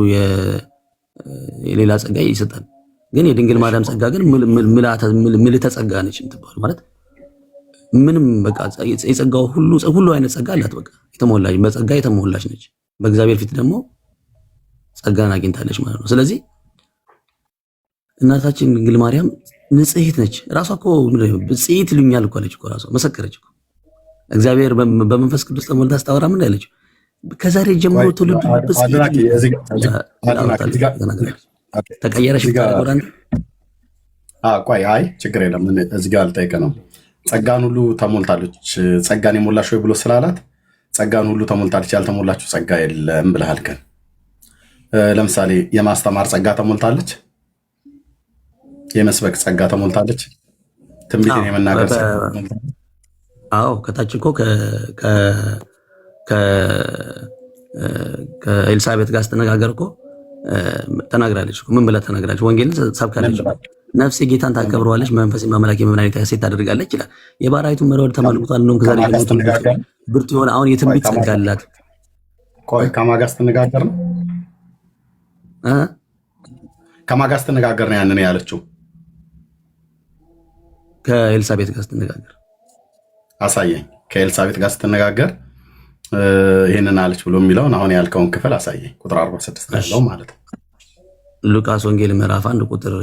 የሌላ ጸጋ ይሰጣል። ግን የድንግል ማርያም ጸጋ ግን ምልዕተ ጸጋ ነች የምትባለው ማለት ምንም በቃ የጸጋው ሁሉ አይነት ጸጋ አላት። በቃ የተሞላች በጸጋ የተሞላች ነች። በእግዚአብሔር ፊት ደግሞ ጸጋን አግኝታለች ማለት ነው። ስለዚህ እናታችን ድንግል ማርያም ንጽሕት ነች። ራሷ እኮ ብጽዕት ይሉኛል እኮ አለች እኮ ራሷ መሰከረች እኮ። እግዚአብሔር በመንፈስ ቅዱስ ተሞልታ ስታወራ ምን አለች? ከዛሬ ጀምሮ ትውልዱ ተቀየረሽ ወደ ቆይ አይ ችግር የለም እዚህ ጋር አልጠይቀ ነው። ጸጋን ሁሉ ተሞልታለች ጸጋን የሞላሽ ወይ ብሎ ስላላት ጸጋን ሁሉ ተሞልታለች ያልተሞላችሁ ጸጋ የለም ብለሃል። ግን ለምሳሌ የማስተማር ጸጋ ተሞልታለች፣ የመስበክ ጸጋ ተሞልታለች፣ ትንቢትን የመናገር ጸጋ ተሞልታለች። አዎ ከታች እኮ ከኤልሳቤጥ ጋር ስትነጋገር እኮ ተናግራለች። ምን ብላ ተናግራለች? ወንጌልን ሰብካለች። ነፍሴ ጌታን ታከብረዋለች፣ መንፈሴ አምላኬ መድኃኒቴ ሐሴት ታደርጋለች ይላል። የባሪያይቱን መርወድ ተመልክቷል። እንደውም ከዛሬ ብርቱ የሆነ አሁን የትንቢት ጸጋ አላት። ቆይ ከማን ጋር ስትነጋገር ነው? ከማን ጋር ስትነጋገር ነው ያንን ያለችው? ከኤልሳቤጥ ጋር ስትነጋገር አሳየኝ። ከኤልሳቤጥ ጋር ስትነጋገር ይህንን አለች ብሎ የሚለውን አሁን ያልከውን ክፍል አሳየኝ። ቁጥር 46 ላይ ያለው ማለት ነው። ሉቃስ ወንጌል ምዕራፍ 1 ቁጥር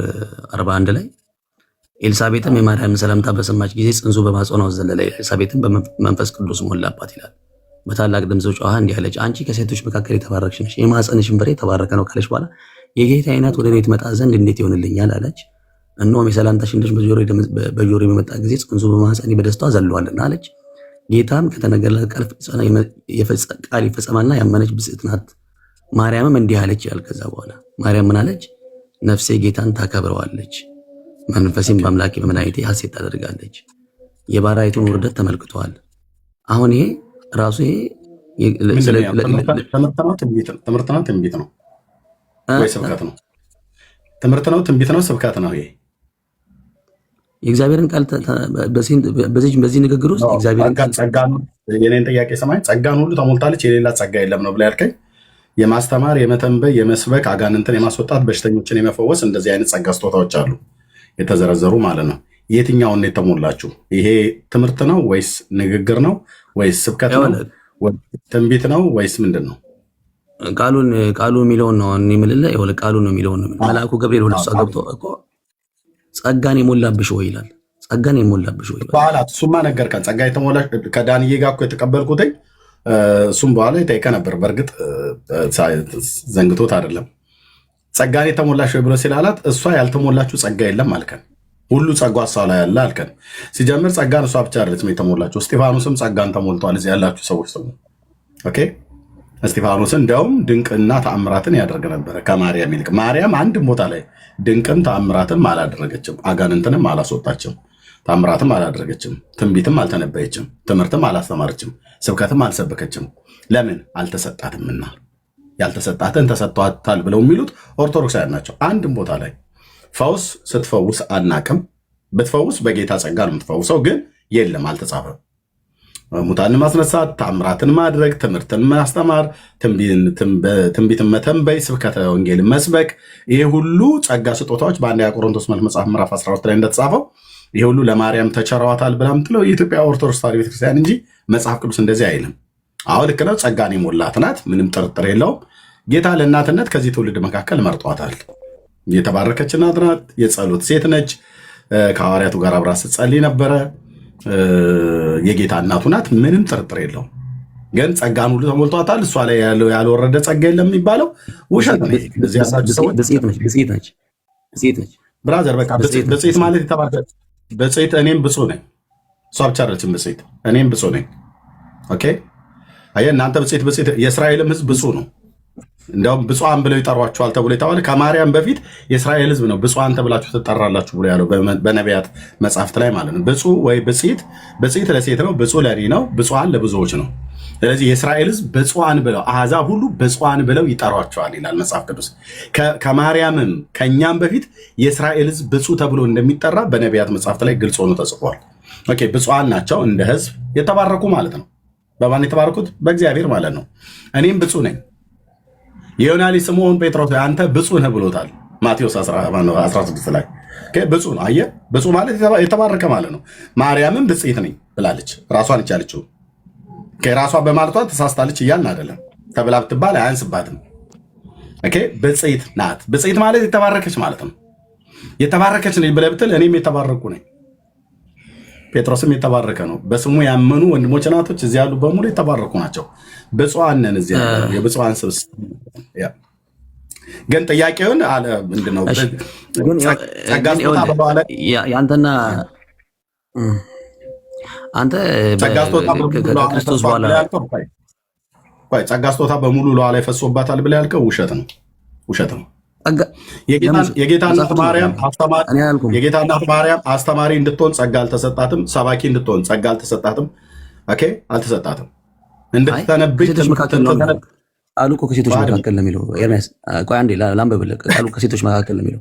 41 ላይ ኤልሳቤጥም የማርያምን ሰላምታ በሰማች ጊዜ ጽንሱ በማኅፀኗ ዘለለ፣ ኤልሳቤጥም በመንፈስ ቅዱስ ሞላባት ይላል። በታላቅ ድምፅ ጮኻ እንዲህ አለች፣ አንቺ ከሴቶች መካከል የተባረክሽ ነሽ፣ የማኅፀንሽም ፍሬ የተባረከ ነው ካለች በኋላ የጌታዬ እናት ወደ እኔ ትመጣ ዘንድ እንዴት ይሆንልኛል አለች። እነሆም የሰላምታሽን ድምፅ በጆሮዬ በመጣ ጊዜ ጽንሱ በማኅፀኔ በደስታ ዘለዋልና አለች። ጌታም ከተነገረላት ቃል ይፈጸማልና ያመነች ብፅዕት ናት። ማርያምም እንዲህ አለች ይላል። ከዛ በኋላ ማርያም ምን አለች? ነፍሴ ጌታን ታከብረዋለች፣ መንፈሴም በአምላኬ በመድኃኒቴ ሐሴት ታደርጋለች። የባሪያይቱን ውርደት ተመልክተዋል። አሁን ይሄ ራሱ ትምህርት ነው ትንቢት ነው ወይ ስብከት ነው? ትምህርት ነው ትንቢት ነው ስብከት ነው? ይሄ የእግዚአብሔርን ቃል በዚህ ንግግር ውስጥ እግዚአብሔርን ቃል የኔን ጥያቄ ሰማኝ። ጸጋን ሁሉ ተሞልታለች የሌላ ጸጋ የለም ነው ብላ ያልከኝ። የማስተማር የመተንበይ የመስበክ አጋንንትን የማስወጣት በሽተኞችን የመፈወስ እንደዚህ አይነት ጸጋ ስጦታዎች አሉ የተዘረዘሩ ማለት ነው። የትኛውን የተሞላችሁ? ይሄ ትምህርት ነው ወይስ ንግግር ነው ወይስ ስብከት ነው ትንቢት ነው ወይስ ምንድን ነው? ቃሉ የሚለውን ነው የምልህ። ቃሉ ነው የሚለውን ነው። መልአኩ ገብርኤል ወደ እሷ ገብቶ እኮ ጸጋን የሞላብሽ ወይ ይላል። ጸጋን የሞላብሽ ወይ በኋላ እሱማ ነገርከን። ጸጋ የተሞላሽ ከዳንዬ ጋር እኮ የተቀበልኩትኝ እሱም በኋላ ይጠይቀ ነበር። በእርግጥ ዘንግቶት አይደለም። ጸጋን የተሞላሽ ወይ ብሎ ሲላላት እሷ ያልተሞላችሁ ጸጋ የለም አልከን። ሁሉ ጸጋ እሷ ላይ ያለ አልከን። ሲጀምር ጸጋን እሷ ብቻ አይደለችም የተሞላችሁ። እስጢፋኖስም ጸጋን ተሞልቷል። እዚህ ያላችሁ ሰዎች ስሙ። ኦኬ እስጢፋኖስ እንዲያውም ድንቅና ተአምራትን ያደርግ ነበረ ከማርያም ይልቅ። ማርያም አንድም ቦታ ላይ ድንቅም ተአምራትም አላደረገችም፣ አጋንንትንም አላስወጣችም፣ ተአምራትም አላደረገችም፣ ትንቢትም አልተነበየችም፣ ትምህርትም አላስተማረችም፣ ስብከትም አልሰበከችም። ለምን? አልተሰጣትምና። ያልተሰጣትን ተሰጥቷታል ብለው የሚሉት ኦርቶዶክሳውያን ናቸው። አንድም ቦታ ላይ ፈውስ ስትፈውስ አናቅም። ብትፈውስ በጌታ ጸጋ ነው የምትፈውሰው፣ ግን የለም አልተጻፈም። ሙታንን ማስነሳት፣ ተአምራትን ማድረግ፣ ትምህርትን ማስተማር፣ ትንቢትን መተንበይ፣ ስብከተ ወንጌልን መስበክ፣ ይሄ ሁሉ ጸጋ ስጦታዎች በአንደኛ ቆሮንቶስ መልክ መጽሐፍ ምዕራፍ 12 ላይ እንደተጻፈው ይሄ ሁሉ ለማርያም ተቸረዋታል ብላ ምትለው የኢትዮጵያ ኦርቶዶክስ ተዋሕዶ ቤተክርስቲያን እንጂ መጽሐፍ ቅዱስ እንደዚህ አይልም። አዎ ልክ ነው። ጸጋን የሞላት ናት፣ ምንም ጥርጥር የለውም። ጌታ ለእናትነት ከዚህ ትውልድ መካከል መርጧታል። የተባረከች እናት ናት። የጸሎት ሴት ነች። ከሐዋርያቱ ጋር አብራ ስትጸልይ ነበረ። የጌታ እናቱ ናት፣ ምንም ጥርጥር የለውም። ግን ጸጋን ሁሉ ተሞልቷታል፣ እሷ ላይ ያልወረደ ጸጋ የለም የሚባለው ውሸት ነው። ብፅዕት ነች ብራዘር። በቃ ብፅዕት ማለት የተባለ ብፅዕት እኔም ብፁዕ ነኝ። እሷ ብቻ አይደለችም ብፅዕት፣ እኔም ብፁዕ ነኝ። ኦኬ አየህ፣ እናንተ ብፅዕት የእስራኤልም ሕዝብ ብፁዕ ነው። እንዲያውም ብፁዓን ብለው ይጠሯቸዋል ተብሎ የተባለ ከማርያም በፊት የእስራኤል ሕዝብ ነው ብፁዓን ተብላችሁ ትጠራላችሁ ብሎ ያለው በነቢያት መጽሐፍት ላይ ማለት ነው። ብፁዕ ወይ ብፅዕት ለሴት ነው፣ ብፁዕ ለእኔ ነው፣ ብፁዓን ለብዙዎች ነው። ስለዚህ የእስራኤል ሕዝብ ብፁዓን ብለው አሕዛብ ሁሉ ብፁዓን ብለው ይጠሯቸዋል ይላል መጽሐፍ ቅዱስ። ከማርያምም ከእኛም በፊት የእስራኤል ሕዝብ ብፁዕ ተብሎ እንደሚጠራ በነቢያት መጽሐፍት ላይ ግልጽ ሆኖ ተጽፏል። ኦኬ ብፁዓን ናቸው እንደ ሕዝብ የተባረኩ ማለት ነው። በማን የተባረኩት? በእግዚአብሔር ማለት ነው። እኔም ብፁዕ ነኝ። የዮና ልጅ ስምዖን ጴጥሮስ አንተ ብፁዕ ነህ ብሎታል ማቴዎስ 16 ላይ ብፁዕ ነው። አየህ፣ ብፁዕ ማለት የተባረከ ማለት ነው። ማርያምም ብፅዕት ነኝ ብላለች። ራሷን ይቻለችው ራሷ በማለቷ ተሳስታለች እያልን አይደለም። ተብላ ብትባል አያንስባትም። ብፅዕት ናት። ብፅዕት ማለት የተባረከች ማለት ነው። የተባረከች ነኝ ብለህ ብትል እኔም የተባረኩ ነኝ። ጴጥሮስም የተባረከ ነው። በስሙ ያመኑ ወንድሞች ናቶች እዚህ ያሉ በሙሉ የተባረኩ ናቸው። ብፁዓን ነን። እዚህ የብፁዓን ስብስብ። ግን ጥያቄውን ምንድን ነው? ጸጋ ስጦታ በኋላ ያንተና አንተ ከክርስቶስ በኋላ ጸጋ ስጦታ በሙሉ ለዋ ላይ ፈሶባታል ብለህ ያልከው ውሸት ነው፣ ውሸት ነው። የጌታ እናት ማርያም አስተማሪ እንድትሆን ጸጋ አልተሰጣትም። ሰባኪ እንድትሆን ጸጋ አልተሰጣትም። አልተሰጣትም። እንድትተነብይ ቃሉ እኮ ከሴቶች መካከል ነው የሚለው። ኤርሚያስ ቆይ አንዴ ላንብብልህ። ቃሉ ከሴቶች መካከል ነው የሚለው።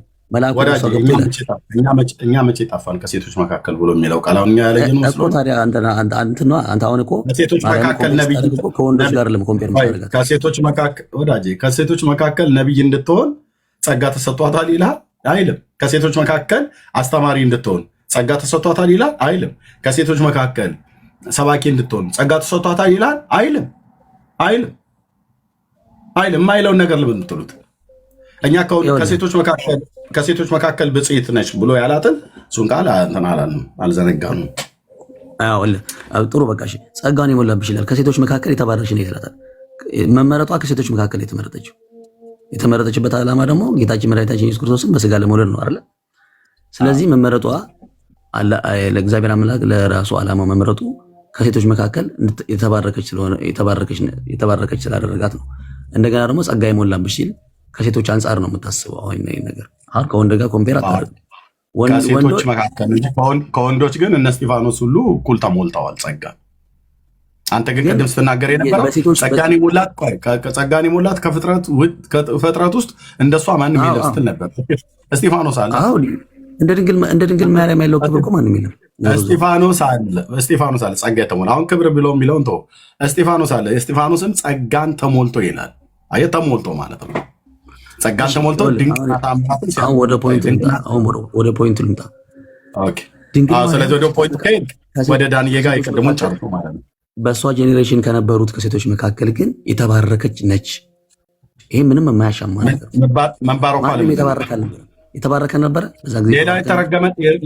እኛ መቼ ጠፋን ከሴቶች መካከል ብሎ የሚለው ቃል አሁን ያለየን እኮ ታዲያ አንተ አሁን እኮ ከሴቶች መካከል ነብይ ከወንዶች ጋር ለምኮምፔር ማድረግ ከሴቶች መካከል ነብይ እንድትሆን ጸጋ ተሰጥቷታል ይላል አይልም? ከሴቶች መካከል አስተማሪ እንድትሆን ጸጋ ተሰጥቷታል ይላል አይልም? ከሴቶች መካከል ሰባኪ እንድትሆን ጸጋ ተሰጥቷታል ይላል አይልም? አይልም የማይለውን ነገር ልብ ምትሉት እኛ ከሴቶች መካከል ብፅዕት ነች ብሎ ያላትን እሱን ቃል አልዘነጋንም። ጥሩ በቃ ጸጋን የሞላብሽ ይላል። ከሴቶች መካከል የተባረክሽ ነው ይላታል። መመረጧ ከሴቶች መካከል የተመረጠችበት ዓላማ ደግሞ ጌታችን መድኃኒታችን ኢየሱስ ክርስቶስን በስጋ ለመውለድ ነው አይደለ? ስለዚህ መመረጧ ለእግዚአብሔር አምላክ ለራሱ ዓላማ መመረጡ ከሴቶች መካከል የተባረከች ስላደረጋት ነው። እንደገና ደግሞ ጸጋ የሞላብሽ ሲል ከሴቶች አንጻር ነው የምታስበው። አሁን ነገር አሁን ከወንድ ጋር ኮምፔር አታደርግ። ከሴቶች መካከል እንጂ ከወንዶች ግን እነ እስጢፋኖስ ሁሉ እኩል ተሞልተዋል ጸጋ። አንተ ግን ቅድም ስትናገር የነበረው ጸጋን የሞላት ከፍጥረት ውስጥ እንደሷ ማንም የለም ስትል ነበር። እስጢፋኖስ አለ እንደ ድንግል ማርያም ያለው ክብር እኮ ማንም የለም። እስጢፋኖስ አለ ጸጋ የተሞላ አሁን ክብር ብሎ የሚለውን ተወው። እስጢፋኖስ አለ። እስጢፋኖስም ጸጋን ተሞልቶ ይላል። አየህ ተሞልቶ ማለት ነው። ጸጋን ተሞልቶ ድንቅ ታምራትን ሲያደርግ ወደ ፖይንት ልምጣ። ስለዚህ ወደ ፖይንት ከሄድክ ወደ ዳንኤል ጋር የቀድሞን ጨርሶ ማለት ነው። በእሷ ጄኔሬሽን ከነበሩት ከሴቶች መካከል ግን የተባረከች ነች። ይሄ ምንም የማያሻማ ነገር የተባረከ ነበረ።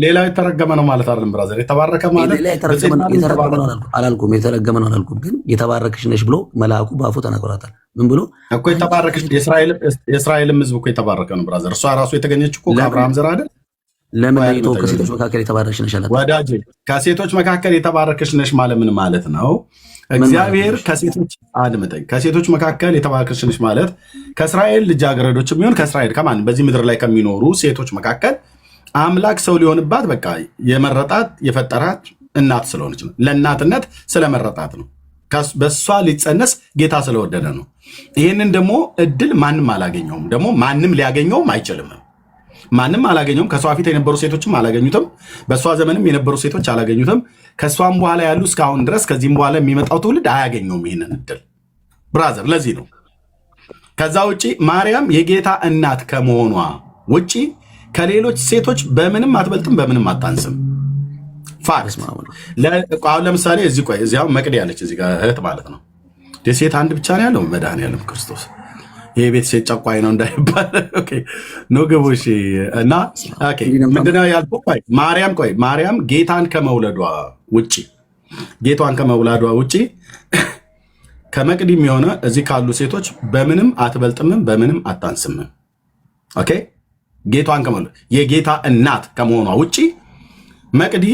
ሌላው የተረገመ ነው ማለት አይደለም ብራዘር። የተባረከ ማለት አላልኩም፣ የተረገመ ነው አላልኩም። ግን የተባረከች ነች ብሎ መልአኩ በአፉ ተናግሯታል። ምን ብሎ እኮ የተባረከች? የእስራኤልም ሕዝብ እኮ የተባረከ ነው ብራዘር። እሷ ራሱ የተገኘች እኮ ከአብርሃም ዘር አይደል? ለምን ለይቶ ከሴቶች መካከል የተባረከች ነሽ አላት? ወዳጅ ከሴቶች መካከል የተባረከች ነሽ ማለት ምን ማለት ነው? እግዚአብሔር ከሴቶች መካከል የተባረከች ነሽ ማለት ከእስራኤል ልጃገረዶች የሚሆን ከእስራኤል ከማን በዚህ ምድር ላይ ከሚኖሩ ሴቶች መካከል አምላክ ሰው ሊሆንባት በቃ የመረጣት የፈጠራት እናት ስለሆነች ነው። ለእናትነት ስለመረጣት ነው። በእሷ ሊጸነስ ጌታ ስለወደደ ነው። ይህንን ደግሞ እድል ማንም አላገኘውም፣ ደግሞ ማንም ሊያገኘውም አይችልም። ማንም አላገኘውም። ከሷ ፊት የነበሩ ሴቶችም አላገኙትም። በእሷ ዘመንም የነበሩ ሴቶች አላገኙትም። ከእሷም በኋላ ያሉ እስካሁን ድረስ ከዚህም በኋላ የሚመጣው ትውልድ አያገኘውም ይህንን እድል ብራዘር። ለዚህ ነው ከዛ ውጭ ማርያም የጌታ እናት ከመሆኗ ውጭ ከሌሎች ሴቶች በምንም አትበልጥም፣ በምንም አታንስም። ፋክት። አሁን ለምሳሌ እዚያው መቅድ ያለች እዚህ ጋር እህት ማለት ነው። ሴት አንድ ብቻ ነው ያለው መድኃኒዓለም ክርስቶስ። ይሄ ቤት ሴት ጨቋኝ ነው እንዳይባል ነው ግቡ። እና ምንድነው ያልኩት? ማርያም ጌታን ከመውለዷ ውጭ ከመቅዲም የሆነ እዚህ ካሉ ሴቶች በምንም አትበልጥምም፣ በምንም አታንስምም። ጌታን ከመውለዷ የጌታ እናት ከመሆኗ ውጭ መቅዲ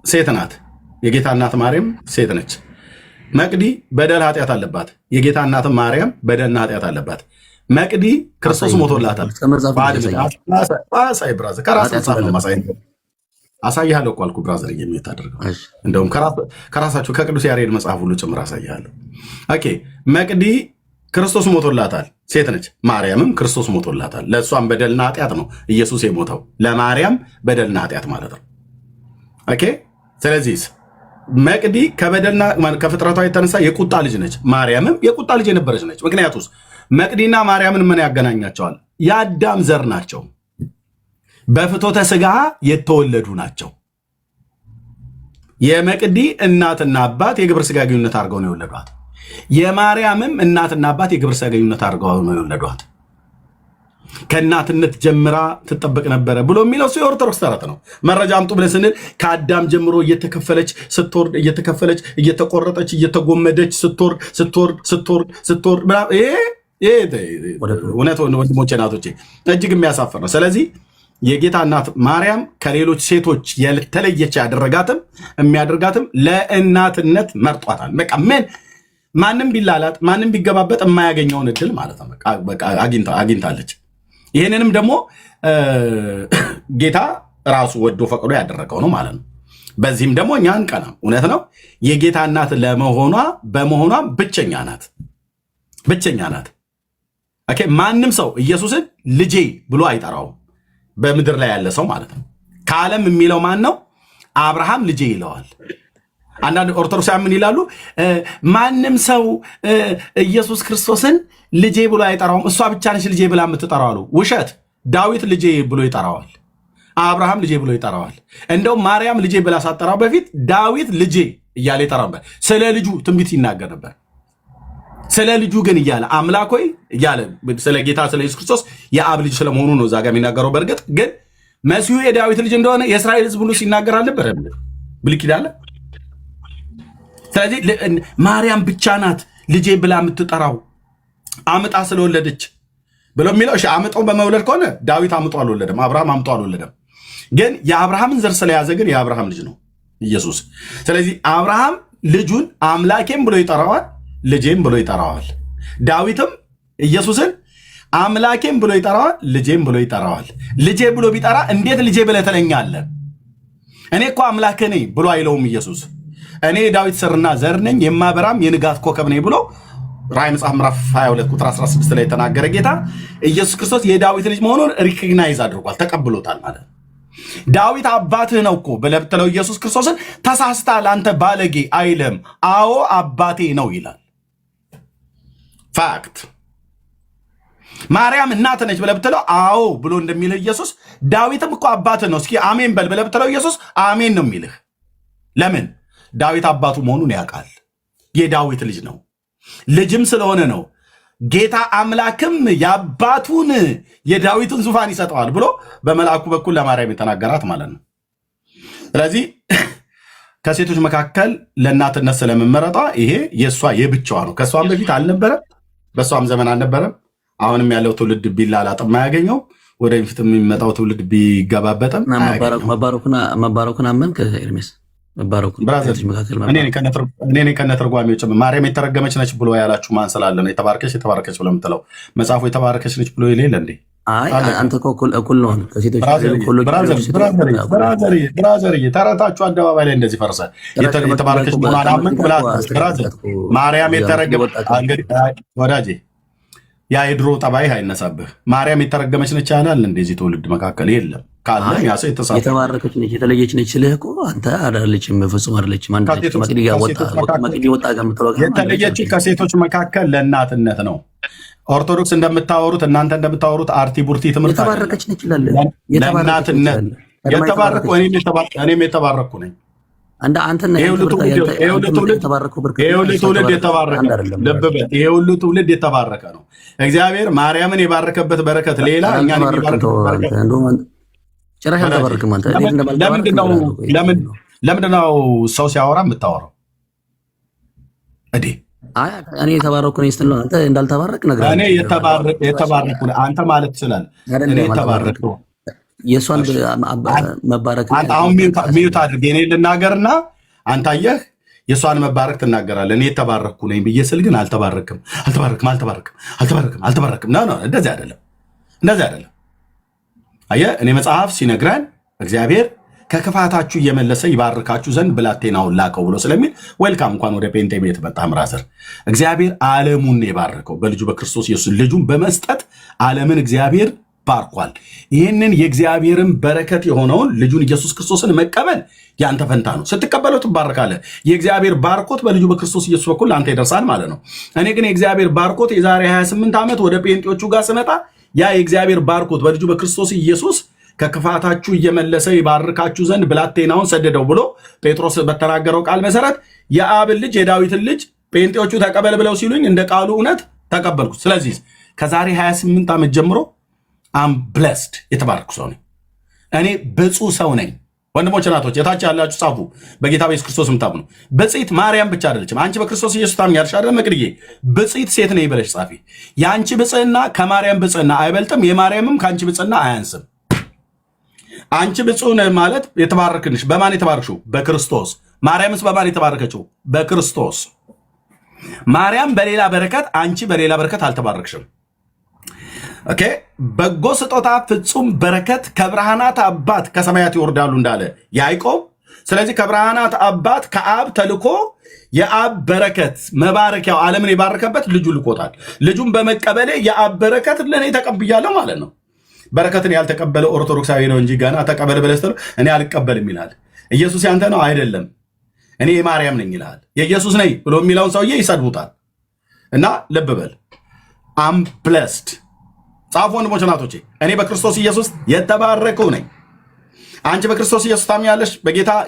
ሴት ናት። የጌታ እናት ማርያም ሴት ነች። መቅዲ በደል ኃጢአት አለባት። የጌታ እናት ማርያም በደልና ኃጢአት አለባት። መቅዲ ክርስቶስ ሞቶላታል። አሳይሃለሁ እኮ አልኩህ ብራዘር። የምታደርገው እንደውም ከራሳችሁ ከቅዱስ ያሬድ መጽሐፍ ሁሉ ጭምር አሳይሃለሁ። ኦኬ መቅዲ ክርስቶስ ሞቶላታል፣ ሴት ነች። ማርያምም ክርስቶስ ሞቶላታል። ለእሷም በደልና ኃጢአት ነው ኢየሱስ የሞተው፣ ለማርያም በደልና ኃጢአት ማለት ነው። ኦኬ ስለዚህ መቅዲ ከበደልና ከፍጥረቷ የተነሳ የቁጣ ልጅ ነች። ማርያምም የቁጣ ልጅ የነበረች ነች። ምክንያቱስ መቅዲና ማርያምን ምን ያገናኛቸዋል? የአዳም ዘር ናቸው። በፍቶተ ስጋ የተወለዱ ናቸው። የመቅዲ እናትና አባት የግብረ ስጋ ግንኙነት አድርገው ነው የወለዷት። የማርያምም እናትና አባት የግብረ ስጋ ግንኙነት አድርገው ነው የወለዷት። ከእናትነት ጀምራ ትጠበቅ ነበረ ብሎ የሚለው እሱ የኦርቶዶክስ ተረት ነው። መረጃ አምጡ ብለን ስንል ከአዳም ጀምሮ እየተከፈለች ስትወርድ፣ እየተከፈለች እየተቆረጠች፣ እየተጎመደች ስትወርድ እውነት ወንድሞቼ እናቶቼ እጅግ የሚያሳፍር ነው። ስለዚህ የጌታ እናት ማርያም ከሌሎች ሴቶች የተለየች የሚያደርጋትም ለእናትነት መርጧታል። በቃ ማንም ቢላላት ማንም ቢገባበጥ የማያገኘውን እድል ማለት ነው አግኝታለች። ይህንንም ደግሞ ጌታ ራሱ ወዶ ፈቅዶ ያደረገው ነው ማለት ነው። በዚህም ደግሞ እኛ አንቀናም። እውነት ነው የጌታ እናት በመሆኗ ብቸኛ ናት። ኦኬ ማንም ሰው ኢየሱስን ልጄ ብሎ አይጠራውም፣ በምድር ላይ ያለ ሰው ማለት ነው። ከዓለም የሚለው ማን ነው? አብርሃም ልጄ ይለዋል። አንዳንድ ኦርቶዶክሳውያን ምን ይላሉ? ማንም ሰው ኢየሱስ ክርስቶስን ልጄ ብሎ አይጠራውም፣ እሷ ብቻ ነች ልጄ ብላ የምትጠራው አሉ። ውሸት። ዳዊት ልጄ ብሎ ይጠራዋል፣ አብርሃም ልጄ ብሎ ይጠራዋል። እንደውም ማርያም ልጄ ብላ ሳጠራው በፊት ዳዊት ልጄ እያለ ይጠራው ነበር። ስለ ልጁ ትንቢት ይናገር ነበር። ስለ ልጁ ግን እያለ አምላክ ሆይ እያለ ስለ ጌታ ስለ ኢየሱስ ክርስቶስ የአብ ልጅ ስለመሆኑ ነው እዛ ጋር የሚናገረው። በእርግጥ ግን መሲሁ የዳዊት ልጅ እንደሆነ የእስራኤል ሕዝብ ሁሉ ሲናገር አልነበረ ብሉይ ኪዳን። ስለዚህ ማርያም ብቻ ናት ልጄ ብላ የምትጠራው አምጣ ስለወለደች ብሎ የሚለው። እሺ አምጣው በመውለድ ከሆነ ዳዊት አምጦ አልወለደም፣ አብርሃም አምጦ አልወለደም። ግን የአብርሃምን ዘር ስለያዘ ግን የአብርሃም ልጅ ነው ኢየሱስ። ስለዚህ አብርሃም ልጁን አምላኬም ብሎ ይጠራዋል፣ ልጄም ብሎ ይጠራዋል። ዳዊትም ኢየሱስን አምላኬም ብሎ ይጠራዋል፣ ልጄም ብሎ ይጠራዋል። ልጄ ብሎ ቢጠራ እንዴት ልጄ ብለህ ትለኛለህ? እኔ እኮ አምላክህ ነኝ ብሎ አይለውም ኢየሱስ። እኔ የዳዊት ስርና ዘር ነኝ የማበራም የንጋት ኮከብ ነኝ ብሎ ራዕይ መጽሐፍ ምዕራፍ 22 ቁጥር 16 ላይ የተናገረ ጌታ ኢየሱስ ክርስቶስ የዳዊት ልጅ መሆኑን ሪኮግናይዝ አድርጓል፣ ተቀብሎታል ማለት ነው። ዳዊት አባትህ ነው እኮ ብለህ ብትለው ኢየሱስ ክርስቶስን ተሳስተሃል አንተ ባለጌ አይልም። አዎ አባቴ ነው ይላል። ፋክት። ማርያም እናት ነች ብለህ ብትለው አዎ ብሎ እንደሚልህ ኢየሱስ ዳዊትም እኮ አባትህ ነው እስኪ አሜን በል ብለህ ብትለው ኢየሱስ አሜን ነው የሚልህ። ለምን? ዳዊት አባቱ መሆኑን ያውቃል። የዳዊት ልጅ ነው። ልጅም ስለሆነ ነው ጌታ አምላክም የአባቱን የዳዊትን ዙፋን ይሰጠዋል ብሎ በመልአኩ በኩል ለማርያም የተናገራት ማለት ነው። ስለዚህ ከሴቶች መካከል ለእናትነት ስለመመረጧ ይሄ የእሷ የብቻዋ ነው። ከእሷም በፊት አልነበረም፣ በእሷም ዘመን አልነበረም። አሁንም ያለው ትውልድ ቢላላጥም አያገኘው፣ ወደፊት የሚመጣው ትውልድ ቢገባበጥም መባረኩን አመንክ ኤርሜስ? እኔ ከነትርጓሜዎች ማርያም የተረገመች ነች ብሎ ያላችሁ ማን ስላለ ነው? የተባረከች ብሎ የምትለው መጽሐፉ የተባረከች ነች ብሎ የሌለ እንዴ? አንተ እኩል ነው ከሴቶች ብራዘርዬ፣ ተረታችሁ አደባባይ ላይ እንደዚህ ፈርሰ የተባረከች መሆኗን አመንክ ብራዘር። ማርያም የተረገመች ወዳጄ፣ ያ የድሮ ጠባይ አይነሳብህ። ማርያም የተረገመች ነች ያላል እንደዚህ ትውልድ መካከል የለም ካለ ያ ሰው የተባረከች ነች የተለየች ነች ስልህ እኮ አንተ አይደለችም፣ ፍጹም አይደለችም። የተለየችው ከሴቶች መካከል ለእናትነት ነው። ኦርቶዶክስ እንደምታወሩት እናንተ እንደምታወሩት አርቲ ቡርቲ ትምህርት የተባረከች ነች ይላል። ለእናትነት እኔም የተባረኩ ነኝ። ይሄ ሁሉ ትውልድ የተባረከ ነው። እግዚአብሔር ማርያምን የባረከበት በረከት ሌላ፣ እኛን የሚባረከበት ጭራሽ አልተባረክም። አንተ ለምንድነው ሰው ሲያወራ የምታወራው? እኔ የተባረኩ ነኝ ስትል ነው አንተ እንዳልተባረክ ነገር። እኔ የተባረኩ አንተ ማለት ትችላለህ። እኔ የተባረኩ የእሷን መባረክ አሁን ሚዩት አድርጌ እኔ ልናገርና አንተ አየህ የእሷን መባረክ ትናገራለህ። እኔ የተባረኩ ነኝ ብዬ ስል ግን አልተባረክም። እንደዚህ አይደለም። አየህ እኔ መጽሐፍ ሲነግረን እግዚአብሔር ከክፋታችሁ እየመለሰ ይባርካችሁ ዘንድ ብላቴናውን ላከው ብሎ ስለሚል ዌልካም፣ እንኳን ወደ ጴንጤ ቤት መጣ ብራዘር። እግዚአብሔር ዓለሙን የባረከው በልጁ በክርስቶስ ኢየሱስ ልጁን በመስጠት ዓለምን እግዚአብሔር ባርኳል። ይህንን የእግዚአብሔርን በረከት የሆነውን ልጁን ኢየሱስ ክርስቶስን መቀበል ያንተ ፈንታ ነው። ስትቀበለው ትባረካለህ። የእግዚአብሔር ባርኮት በልጁ በክርስቶስ ኢየሱስ በኩል ለአንተ ይደርሳል ማለት ነው። እኔ ግን የእግዚአብሔር ባርኮት የዛሬ 28 ዓመት ወደ ጴንጤዎቹ ጋር ስመጣ ያ የእግዚአብሔር ባርኮት በልጁ በክርስቶስ ኢየሱስ ከክፋታችሁ እየመለሰ ይባርካችሁ ዘንድ ብላቴናውን ሰደደው ብሎ ጴጥሮስ በተናገረው ቃል መሰረት የአብን ልጅ የዳዊትን ልጅ ጴንጤዎቹ ተቀበል ብለው ሲሉኝ እንደ ቃሉ እውነት ተቀበልኩ። ስለዚህ ከዛሬ 28 ዓመት ጀምሮ አም ብለስድ የተባረኩ ሰው ነኝ። እኔ ብፁዕ ሰው ነኝ። ወንድሞች እናቶች፣ የታች ያላችሁ ጻፉ። በጌታ በኢየሱስ ክርስቶስ የምታምኑ ብፅዕት ማርያም ብቻ አይደለችም። አንቺ በክርስቶስ ኢየሱስ ታምኛለሽ አይደል? መቅድዬ ብፅዕት ሴት ነኝ ብለሽ ጻፊ። የአንቺ ብፅዕና ከማርያም ብፅዕና አይበልጥም፣ የማርያምም ከአንቺ ብፅዕና አያንስም። አንቺ ብፁዕ ነህ ማለት የተባረክንሽ። በማን የተባረክሽው? በክርስቶስ። ማርያምስ በማን የተባረከችው? በክርስቶስ። ማርያም በሌላ በረከት፣ አንቺ በሌላ በረከት አልተባረክሽም። ኦኬ። በጎ ስጦታ ፍጹም በረከት ከብርሃናት አባት ከሰማያት ይወርዳሉ እንዳለ ያዕቆብ። ስለዚህ ከብርሃናት አባት ከአብ ተልኮ የአብ በረከት መባረኪያው ዓለምን የባረከበት ልጁ ልኮታል። ልጁን በመቀበሌ የአብ በረከት ለእኔ ተቀብያለሁ ማለት ነው። በረከትን ያልተቀበለ ኦርቶዶክሳዊ ነው እንጂ ገና ተቀበለ በለስተር እኔ አልቀበልም ይላል። ኢየሱስ ያንተ ነው አይደለም፣ እኔ የማርያም ነኝ ይላል። የኢየሱስ ነኝ ብሎ የሚለውን ሰውዬ ይሰድቡታል። እና ልብ በል አም ብለስድ ጻፉ ወንድሞች እናቶቼ። እኔ በክርስቶስ ኢየሱስ የተባረከው ነኝ። አንቺ በክርስቶስ ኢየሱስ ታምኛለሽ፣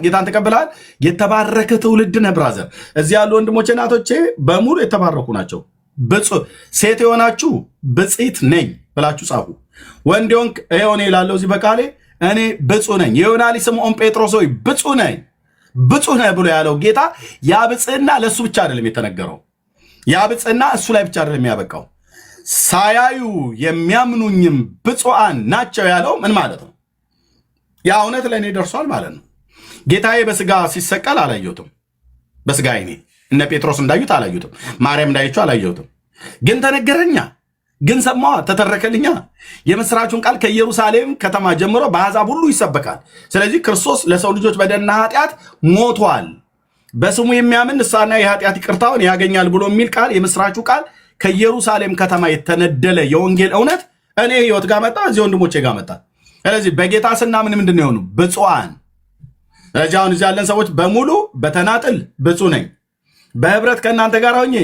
ጌታን ተቀብለሃል። የተባረከ ትውልድ ነህ ብራዘር። እዚህ ያሉ ወንድሞች እናቶቼ በሙሉ የተባረኩ ናቸው። ሴት የሆናችሁ ብፅዕት ነኝ ብላችሁ ጻፉ። ወንድ ሆንክ ሆኔ ላለው እዚህ በቃሌ እኔ ብፁዕ ነኝ። የዮናሊ ስምዖን ጴጥሮስ ሆይ ብፁዕ ነኝ፣ ብፁዕ ነህ ብሎ ያለው ጌታ ያ ብፅዕና ለእሱ ብቻ አይደለም የተነገረው። ያ ብፅዕና እሱ ላይ ብቻ አይደለም የሚያበቃው። ሳያዩ የሚያምኑኝም ብፁዓን ናቸው ያለው ምን ማለት ነው? ያ እውነት ለእኔ ደርሷል ማለት ነው። ጌታዬ በስጋ ሲሰቀል አላየሁትም። በስጋ አይኔ እነ ጴጥሮስ እንዳዩት አላየሁትም። ማርያም እንዳየችው አላየሁትም። ግን ተነገረኛ፣ ግን ሰማዋ፣ ተተረከልኛ። የምስራቹን ቃል ከኢየሩሳሌም ከተማ ጀምሮ በአሕዛብ ሁሉ ይሰበካል። ስለዚህ ክርስቶስ ለሰው ልጆች በደልና ኃጢአት ሞቷል፣ በስሙ የሚያምን ንስሐና የኃጢአት ይቅርታውን ያገኛል ብሎ የሚል ቃል የምስራቹ ቃል ከኢየሩሳሌም ከተማ የተነደለ የወንጌል እውነት እኔ ህይወት ጋር መጣ፣ እዚህ ወንድሞቼ ጋር መጣ። ስለዚህ በጌታ ስናምን ምንድን ነው የሆኑ ብፁዓን። ስለዚህ አሁን እዚህ ያለን ሰዎች በሙሉ በተናጥል ብፁዕ ነኝ፣ በህብረት ከእናንተ ጋር ሆኜ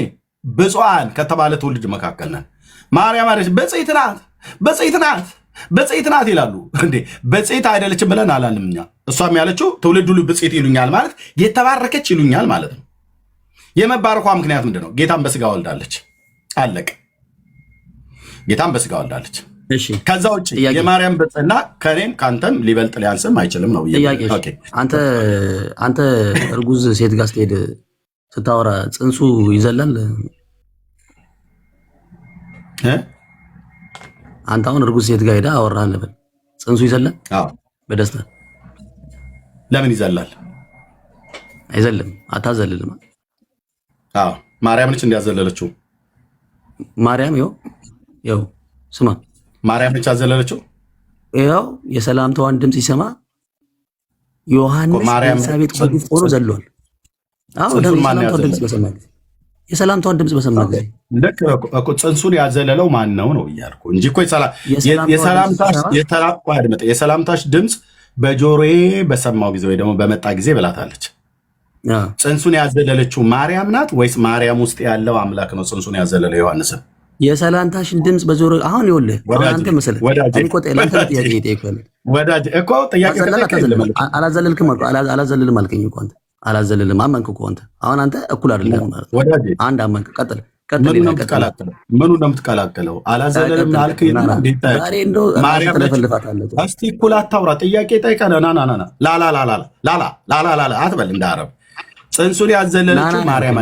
ብፁዓን ከተባለ ትውልድ መካከል ነን። ማርያም አለች ብፅዕት ናት፣ ብፅዕት ናት፣ ብፅዕት ናት ይላሉ። እንዴ ብፅዕት አይደለችም ብለን አላልንም እኛ። እሷም ያለችው ትውልድ ሁሉ ብፅዕት ይሉኛል ማለት የተባረከች ይሉኛል ማለት ነው። የመባረኳ ምክንያት ምንድን ነው? ጌታን በስጋ ወልዳለች። አለቀ። ጌታን በስጋ ወልዳለች። ከዛ ውጭ የማርያም ብፅዕና ከኔም ከአንተም ሊበልጥ ሊያንስም አይችልም ነው። አንተ እርጉዝ ሴት ጋር ስትሄድ ስታወራ ፅንሱ ይዘላል። አንተ አሁን እርጉዝ ሴት ጋር ሄዳ አወራህ ልበል፣ ፅንሱ ይዘላል በደስታ። ለምን ይዘላል? አይዘልም። አታዘልልም። ማርያም ነች እንዲያዘለለችው። ማርያም ይኸው ስማ፣ ማርያም ነች ያዘለለችው። ይኸው የሰላምታዋን ድምፅ ሲሰማ ዮሐንስ ኤልሳቤጥ ሆኖ ዘሏል። የሰላምታዋን ድምፅ በሰማ ጊዜ ልክ እኮ ፅንሱን ያዘለለው ማን ነው ነው እያልኩ እንጂ እኮ የሰላምታሽ ድምፅ በጆሮዬ በሰማው ጊዜ ወይ ደግሞ በመጣ ጊዜ ብላታለች። ፅንሱን ያዘለለችው ማርያም ናት ወይስ ማርያም ውስጥ ያለው አምላክ ነው ፅንሱን ያዘለለው ዮሐንስን? የሰላምታሽን ድምፅ በጆሮ አሁን ይኸውልህ፣ አሁን አንተ መሰለህ አላዘልልም አልከኝ እኮ አንተ አላዘልልም አመንክ እኮ አንተ። አሁን አንተ እኩል አይደለም ማለት ነው። አንድ አመንክ። ቀጥል። ምኑ ነው የምትቀላቀለው? አላዘልልም አልክ። እስቲ እኩል አታውራ። ጥያቄ ጠይቀህ ላላላላ አትበል እንደ አረብ። ፅንሱን ያዘለለችው ማርያም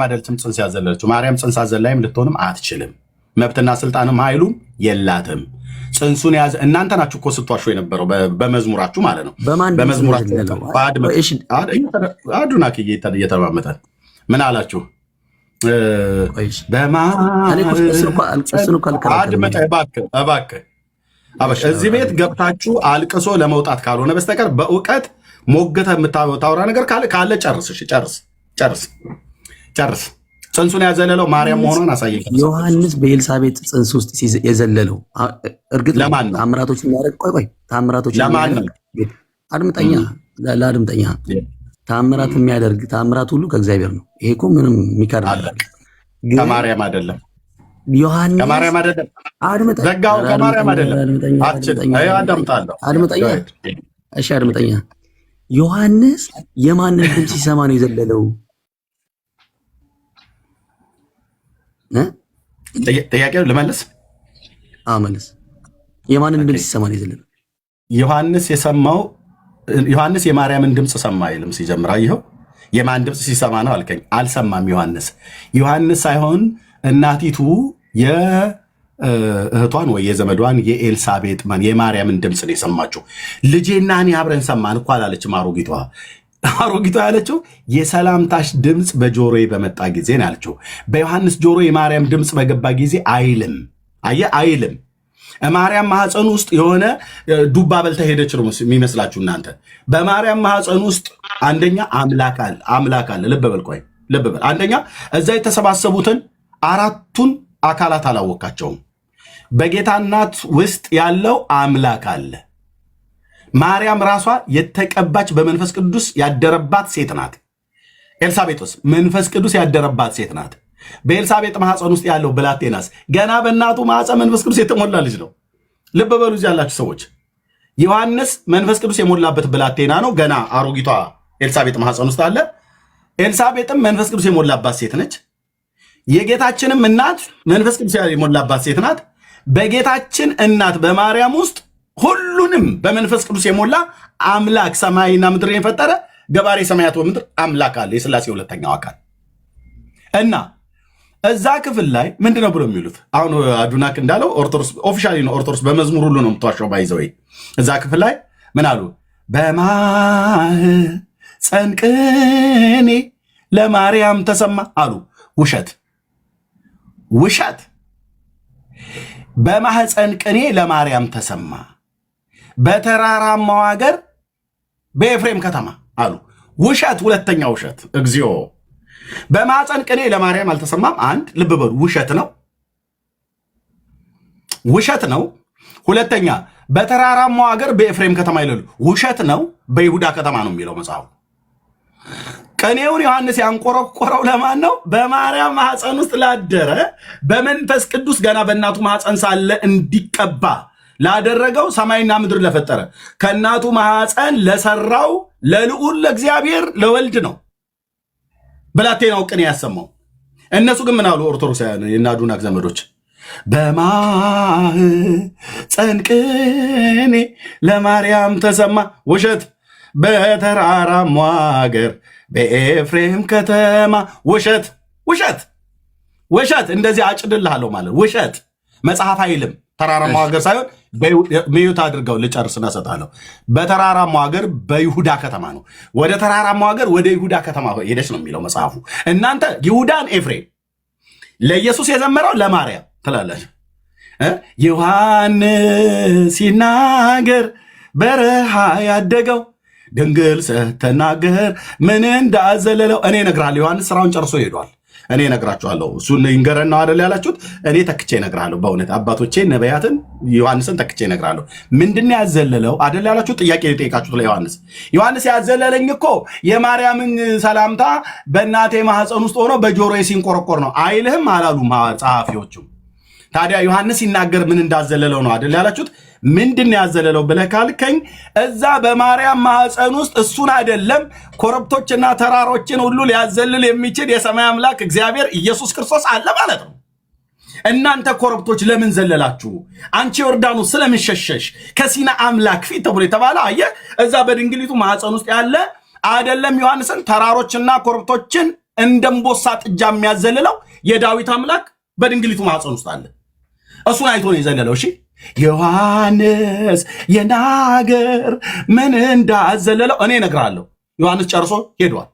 አይደለችም። ፅንስ ያዘለለችው ማርያም ፅንስ አዘላይም ልትሆንም አትችልም። መብትና ስልጣንም ኃይሉም የላትም። ፅንሱን ያዘ እናንተ ናችሁ እኮ ስትዋሹ የነበረው በመዝሙራችሁ ማለት ነው። በመዝሙራችሁ አዱና እየተማመጠን ምን አላችሁ? እባክህ እዚህ ቤት ገብታችሁ አልቅሶ ለመውጣት ካልሆነ በስተቀር በእውቀት ሞገተ የምታወራ ነገር ካለ ጨርስ። እሺ ጨርስ። ጽንሱን ያዘለለው ማርያም መሆኗን አሳየኝ። ዮሐንስ በኤልሳቤጥ ጽንስ ውስጥ የዘለለው እርግጥ ለማን ነው? ታምራቶች የሚያደርግ ቆይ ታምራቶች ለማን ነው? አድምጠኛ ታምራት የሚያደርግ ታምራት ሁሉ ከእግዚአብሔር ነው። ይሄ እኮ ምንም የሚካድ ከማርያም አይደለም። ዮሐንስ ከማርያም አይደለም። ዘጋው። ከማርያም አይደለም። አድምጠኛ። እሺ አድምጠኛ። ዮሐንስ የማንን ድምፅ ሲሰማ ነው የዘለለው? ጥያቄው ልመልስ። መልስ። የማንን ድምፅ ሲሰማ ነው የዘለለው? ዮሐንስ የማርያምን ድምፅ ሰማ አይልም ሲጀምር። አየኸው? የማን ድምፅ ሲሰማ ነው አልከኝ። አልሰማም። ዮሐንስ ሳይሆን እናቲቱ የእህቷን ወይ የዘመዷን የኤልሳቤጥ የማርያምን ድምፅ ነው የሰማችው። ልጄና እኔ አብረን ሰማን እኮ አላለችም አሮጊቷ ያለችው የሰላምታሽ ድምፅ በጆሮዬ በመጣ ጊዜ ነው ያለችው። በዮሐንስ ጆሮ የማርያም ድምፅ በገባ ጊዜ አይልም። አይልም። ማርያም ማህፀን ውስጥ የሆነ ዱባ በልታ ሄደች ነው የሚመስላችሁ እናንተ። በማርያም ማህፀን ውስጥ አንደኛ አምላክ አለ። ልብ በል። አንደኛ እዛ የተሰባሰቡትን አራቱን አካላት አላወቃቸውም። በጌታ እናት ውስጥ ያለው አምላክ አለ። ማርያም ራሷ የተቀባች በመንፈስ ቅዱስ ያደረባት ሴት ናት። ኤልሳቤጥስ መንፈስ ቅዱስ ያደረባት ሴት ናት። በኤልሳቤጥ ማህፀን ውስጥ ያለው ብላቴናስ ገና በእናቱ ማህፀን መንፈስ ቅዱስ የተሞላ ልጅ ነው። ልብ በሉ እዚህ ያላችሁ ሰዎች። ዮሐንስ መንፈስ ቅዱስ የሞላበት ብላቴና ነው። ገና አሮጊቷ ኤልሳቤጥ ማህፀን ውስጥ አለ። ኤልሳቤጥም መንፈስ ቅዱስ የሞላባት ሴት ነች። የጌታችንም እናት መንፈስ ቅዱስ የሞላባት ሴት ናት። በጌታችን እናት በማርያም ውስጥ ሁሉንም በመንፈስ ቅዱስ የሞላ አምላክ ሰማይና ምድር የፈጠረ ገባሬ ሰማያት ወምድር አምላክ አለ። የሥላሴ ሁለተኛው አካል እና እዛ ክፍል ላይ ምንድነው ብሎ የሚሉት? አሁን አዱናክ እንዳለው ኦርቶዶክስ ኦፊሻሊ ነው። ኦርቶዶክስ በመዝሙር ሁሉ ነው የምትዋሸው። ባይዘው እዛ ክፍል ላይ ምን አሉ? በማኅፀን ቅኔ ለማርያም ተሰማ አሉ። ውሸት። በማኅፀን ቅኔ ለማርያም ተሰማ በተራራማው ሀገር በኤፍሬም ከተማ አሉ። ውሸት። ሁለተኛ ውሸት። እግዚኦ። በማኅፀን ቅኔ ለማርያም አልተሰማም። አንድ ልብ በሉ፣ ውሸት ነው። ሁለተኛ በተራራማው ሀገር በኤፍሬም ከተማ ይላሉ። ውሸት ነው። በይሁዳ ከተማ ነው የሚለው መጽሐፉ። ቅኔውን ዮሐንስ ያንቆረቆረው ለማን ነው? በማርያም ማኅፀን ውስጥ ላደረ በመንፈስ ቅዱስ ገና በእናቱ ማኅፀን ሳለ እንዲቀባ ላደረገው ሰማይና ምድር ለፈጠረ ከእናቱ ማኅፀን ለሰራው ለልዑል ለእግዚአብሔር ለወልድ ነው ብላቴናው ቅኔ ያሰማው። እነሱ ግን ምን አሉ? ኦርቶዶክሳውያን የናዱናክ ዘመዶች በማኅፀን ቅኔ ለማርያም ተሰማ። ውሸት። በተራራማው ሀገር በኤፍሬም ከተማ ውሸት። እንደዚህ አጭድልሃለሁ ማለት ውሸት። መጽሐፍ አይልም። ተራራማው ሀገር ሳይሆን ሚዩት አድርገው ልጨርስና እሰጥሃለሁ። በተራራማው ሀገር በይሁዳ ከተማ ነው። ወደ ተራራማው ሀገር ወደ ይሁዳ ከተማ ሄደች ነው የሚለው መጽሐፉ። እናንተ ይሁዳን ኤፍሬም ለኢየሱስ የዘመረው ለማርያም ትላለች። ዮሐንስ ሲናገር በረሃ ያደገው ድንግል ስትናገር ምን እንዳዘለለው እኔ እነግርሃለሁ። ዮሐንስ ስራውን ጨርሶ ሄዷል። እኔ እነግራችኋለሁ። እሱን ይንገረን ነው አይደል ያላችሁት? እኔ ተክቼ እነግርሃለሁ። በእውነት አባቶቼ ነቢያትን ዮሐንስን ተክቼ እነግርሃለሁ። ምንድን ያዘለለው አይደል ያላችሁት? ጥያቄ የጠየቃችሁት ለዮሐንስ ያዘለለኝ እኮ የማርያምን ሰላምታ በእናቴ ማኅፀን ውስጥ ሆኖ በጆሮዬ ሲንቆረቆር ነው አይልህም አላሉም ጸሐፊዎቹም። ታዲያ ዮሐንስ ሲናገር ምን እንዳዘለለው ነው አይደል ያላችሁት? ምንድን ያዘለለው ብለህ ካልከኝ እዛ በማርያም ማኅፀን ውስጥ እሱን አይደለም ኮረብቶችና ተራሮችን ሁሉ ሊያዘልል የሚችል የሰማይ አምላክ እግዚአብሔር ኢየሱስ ክርስቶስ አለ ማለት ነው። እናንተ ኮረብቶች ለምን ዘለላችሁ? አንቺ ዮርዳኖስ ስለምን ሸሸሽ? ከሲና አምላክ ፊት ተብሎ የተባለ አየህ፣ እዛ በድንግሊቱ ማኅፀን ውስጥ ያለ አይደለም ዮሐንስን ተራሮችና ኮረብቶችን እንደምቦሳ ጥጃ የሚያዘልለው የዳዊት አምላክ በድንግሊቱ ማኅፀን ውስጥ አለ። እሱን አይቶ ነው የዘለለው። እሺ ዮሐንስ የናገር ምን እንዳዘለለው እኔ እነግርሃለሁ። ዮሐንስ ጨርሶ ሄዷል።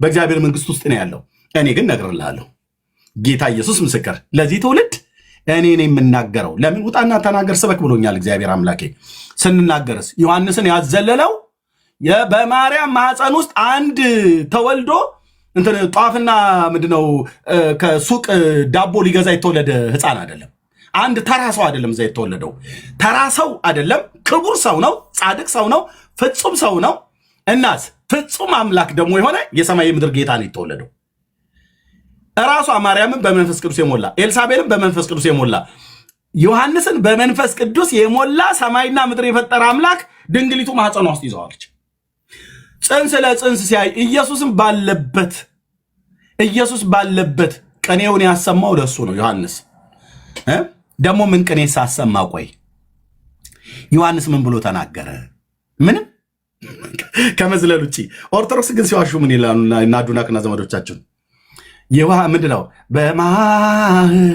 በእግዚአብሔር መንግሥት ውስጥ ነው ያለው። እኔ ግን እነግርልሃለሁ። ጌታ ኢየሱስ ምስክር። ለዚህ ትውልድ እኔ ነኝ የምናገረው። ለምን ውጣና ተናገር ስበክ ብሎኛል እግዚአብሔር አምላኬ። ስንናገርስ ዮሐንስን ያዘለለው በማርያም ማህፀን ውስጥ አንድ ተወልዶ እንትን ጧፍና ምንድነው ከሱቅ ዳቦ ሊገዛ የተወለደ ህፃን አይደለም። አንድ ተራ ሰው አይደለም። እዛ የተወለደው ተራ ሰው አይደለም። ክቡር ሰው ነው። ጻድቅ ሰው ነው። ፍጹም ሰው ነው። እናስ ፍጹም አምላክ ደግሞ የሆነ የሰማይ ምድር ጌታ ነው የተወለደው። እራሷ ማርያምን በመንፈስ ቅዱስ የሞላ ኤልሳቤልን በመንፈስ ቅዱስ የሞላ ዮሐንስን በመንፈስ ቅዱስ የሞላ ሰማይና ምድር የፈጠረ አምላክ ድንግሊቱ ማህፀኗ ውስጥ ይዘዋለች። ጽንስ ለጽንስ ሲያይ ኢየሱስ ባለበት ቅኔውን ያሰማው ለሱ ነው ዮሐንስ። ደግሞ ምን ቅኔ ሳሰማ ቆይ ዮሐንስ ምን ብሎ ተናገረ? ምንም ከመዝለል ውጭ። ኦርቶዶክስ ግን ሲዋሹ ምን ይላሉ? እናዱናቅና ዘመዶቻችን ምንድነው? በማኅፀን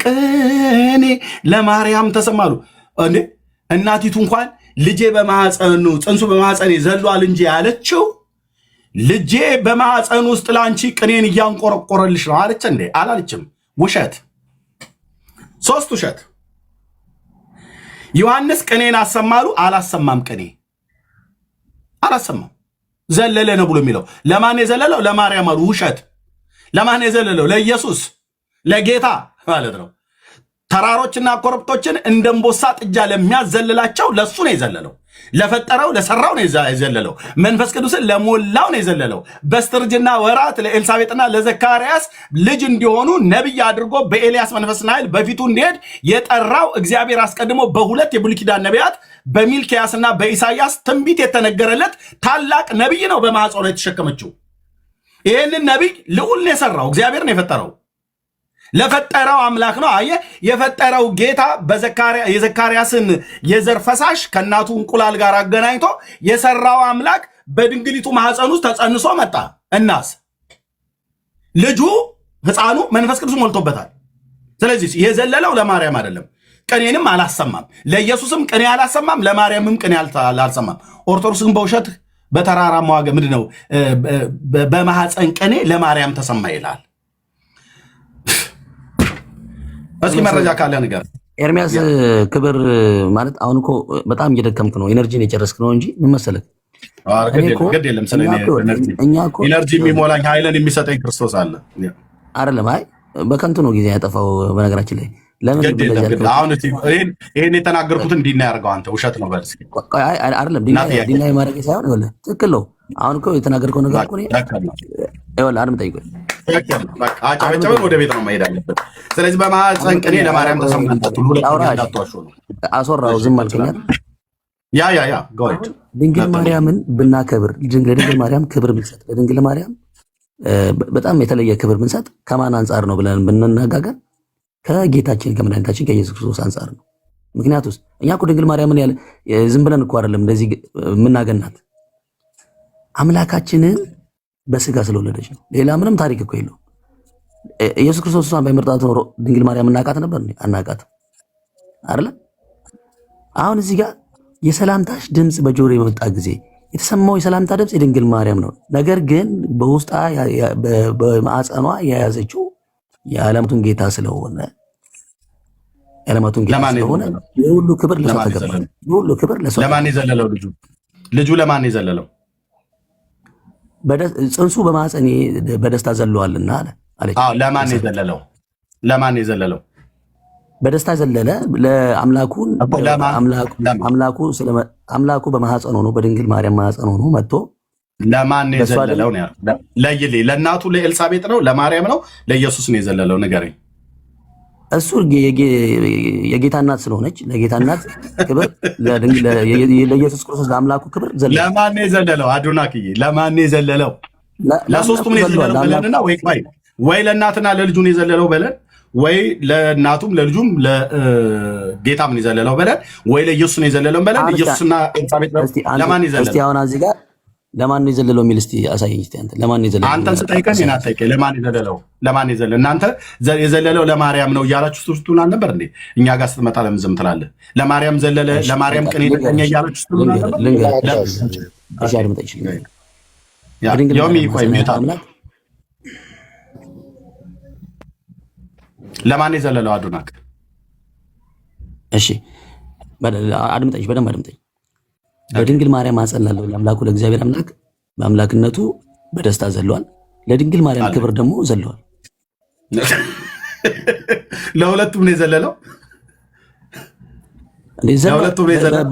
ቅኔ ለማርያም ተሰማሉ እንዴ። እናቲቱ እንኳን ልጄ በማኅፀኑ ጽንሱ በማኅፀኔ ዘሏል እንጂ ያለችው ልጄ በማኅፀን ውስጥ ላንቺ ቅኔን እያንቆረቆረልሽ ነው አለች እንዴ? አላለችም። ውሸት፣ ሶስት ውሸት። ዮሐንስ ቅኔን አሰማሉ? አላሰማም። ቅኔ አላሰማም። ዘለለ ነው ብሎ የሚለው ለማን የዘለለው? ለማርያም አሉ። ውሸት። ለማን የዘለለው? ለኢየሱስ ለጌታ ማለት ነው። ተራሮችና ኮረብቶችን እንደ እምቦሳ ጥጃ ለሚያዘልላቸው ለሱ ነው የዘለለው። ለፈጠረው ለሰራው ነው የዘለለው። መንፈስ ቅዱስን ለሞላው ነው የዘለለው። በስተርጅና ወራት ለኤልሳቤጥና ለዘካርያስ ልጅ እንዲሆኑ ነቢይ አድርጎ በኤልያስ መንፈስና ኃይል በፊቱ እንዲሄድ የጠራው እግዚአብሔር አስቀድሞ በሁለት የብሉይ ኪዳን ነቢያት በሚልክያስና በኢሳይያስ ትንቢት የተነገረለት ታላቅ ነቢይ ነው በማኅፀኗ የተሸከመችው። ይህንን ነቢይ ልዑል ነው የሰራው፣ እግዚአብሔር ነው የፈጠረው። ለፈጠረው አምላክ ነው። አየ የፈጠረው ጌታ የዘካርያስን የዘር ፈሳሽ ከእናቱ እንቁላል ጋር አገናኝቶ የሰራው አምላክ በድንግሊቱ ማህፀን ውስጥ ተጸንሶ መጣ። እናስ ልጁ ሕፃኑ መንፈስ ቅዱስ ሞልቶበታል። ስለዚህ የዘለለው ለማርያም አይደለም። ቅኔንም አላሰማም። ለኢየሱስም ቅኔ አላሰማም፣ ለማርያምም ቅኔ አላሰማም። ኦርቶዶክስም በውሸት በተራራ መዋገ ምንድነው በማህፀን ቅኔ ለማርያም ተሰማ ይላል። እስኪ መረጃ ካለ ነገር ኤርሚያስ ክብር ማለት አሁን እኮ በጣም እየደከምክ ነው፣ ኤነርጂን የጨረስክ ነው እንጂ ምን መሰለህ፣ ግድ የለም ስለ ኤነርጂ የሚሞላኝ ኃይልን የሚሰጠኝ ክርስቶስ አለ አይደለም። አይ በከንቱ ነው ጊዜ ያጠፋው። በነገራችን ላይ ለምን አሁን ይሄን የተናገርኩትን እንዲና ያርገው አንተ ውሸት ነው በል አይደለም። ዲና ማድረግ ሳይሆን ይኸውልህ ትክክል ነው። አሁን እኮ የተናገርከው ነገር እኮ ነው። ይኸውልህ አድም ጠይቆኝ አጨበጨበን ወደ ቤት ነው መሄድ አለበት። ስለዚህ በማህፀን ቅኔ ለማርያም ተሰምቷል። አስወራው ዝም አልከኛል። ያ ድንግል ማርያምን ብናከብር ለድንግል ማርያም ክብር ብንሰጥ ለድንግል ማርያም በጣም የተለየ ክብር ብንሰጥ ከማን አንጻር ነው ብለን ብንነጋገር ከጌታችን ከመድኃኒታችን ከኢየሱስ ክርስቶስ አንጻር ነው። ምክንያቱስ እኛ እኮ ድንግል ማርያምን ያለ ዝም ብለን እኮ አይደለም እንደዚህ የምናገናት አምላካችንን በስጋ ስለወለደች ነው። ሌላ ምንም ታሪክ እኮ የለውም። ኢየሱስ ክርስቶስ እሷን ባይመርጣት ኖሮ ድንግል ማርያም እናቃት ነበር? አናቃት አይደለ? አሁን እዚህ ጋር የሰላምታሽ ድምፅ በጆሮ የመጣ ጊዜ የተሰማው የሰላምታ ድምፅ የድንግል ማርያም ነው። ነገር ግን በውስጣ በማዕፀኗ የያዘችው የዓለማቱን ጌታ ስለሆነ የሁሉ ክብር ለሷ ተገባ። የሁሉ ክብር ለሷ። ለማን የዘለለው ልጁ ለማን የዘለለው? ጽንሱ በማህፀኔ በደስታ ዘለዋልና አለች። ለማን የዘለለው? በደስታ ዘለለ አምላኩ በማህፀን ሆኖ በድንግል ማርያም ማህፀን ሆኖ መጥቶ ለማን የዘለለው ነው? ለይልኝ። ለእናቱ ለኤልሳቤጥ ነው? ለማርያም ነው? ለኢየሱስ ነው የዘለለው? ንገረኝ። እሱ የጌታ እናት ስለሆነች ለጌታ እናት ክብር ለኢየሱስ ክርስቶስ ለአምላኩ ክብር ዘለለ። ለማን የዘለለው? አዶናክዬ ለማን የዘለለው? ለሶስቱም የዘለለው በለንና ወይ ለእናትና ለልጁ ነው የዘለለው በለን፣ ወይ ለእናቱም ለልጁም ለጌታም ነው የዘለለው በለን፣ ወይ ለኢየሱስ ነው የዘለለው በለን። ኢየሱስና ኤልሳቤጥ ለማን የዘለለው? እስቲ አሁን እዚህ ጋር ለማን ነው የዘለለው የሚል እስቲ አሳየኝ። እስቲ አንተ ለማን ነው የዘለለው? አንተን ስጠይቀኝ እና ጠይቀኝ። ለማን የዘለለው? ለማን የዘለለው? እናንተ የዘለለው ለማርያም ነው እያላችሁ ስትሉን አልነበር እንዴ? እኛ ጋር ስትመጣ ለምን ዝም ትላለህ? ለማርያም ዘለለ፣ ለማርያም ቅኔ ተቀኘ እያላችሁ ስትሉን አልነበር? እሺ አድምጣ ይችላል። ያውም ይቆይ ሚታ ለማን የዘለለው አዶናቅ? እሺ አድምጠኝ፣ በደንብ አድምጠኝ። በድንግል ማርያም ማኅፀን ላለው ለአምላኩ ለእግዚአብሔር አምላክ በአምላክነቱ በደስታ ዘለዋል። ለድንግል ማርያም ክብር ደግሞ ዘለዋል። ለሁለቱም ነው የዘለለው። ለሁለቱም ነው የዘለለው።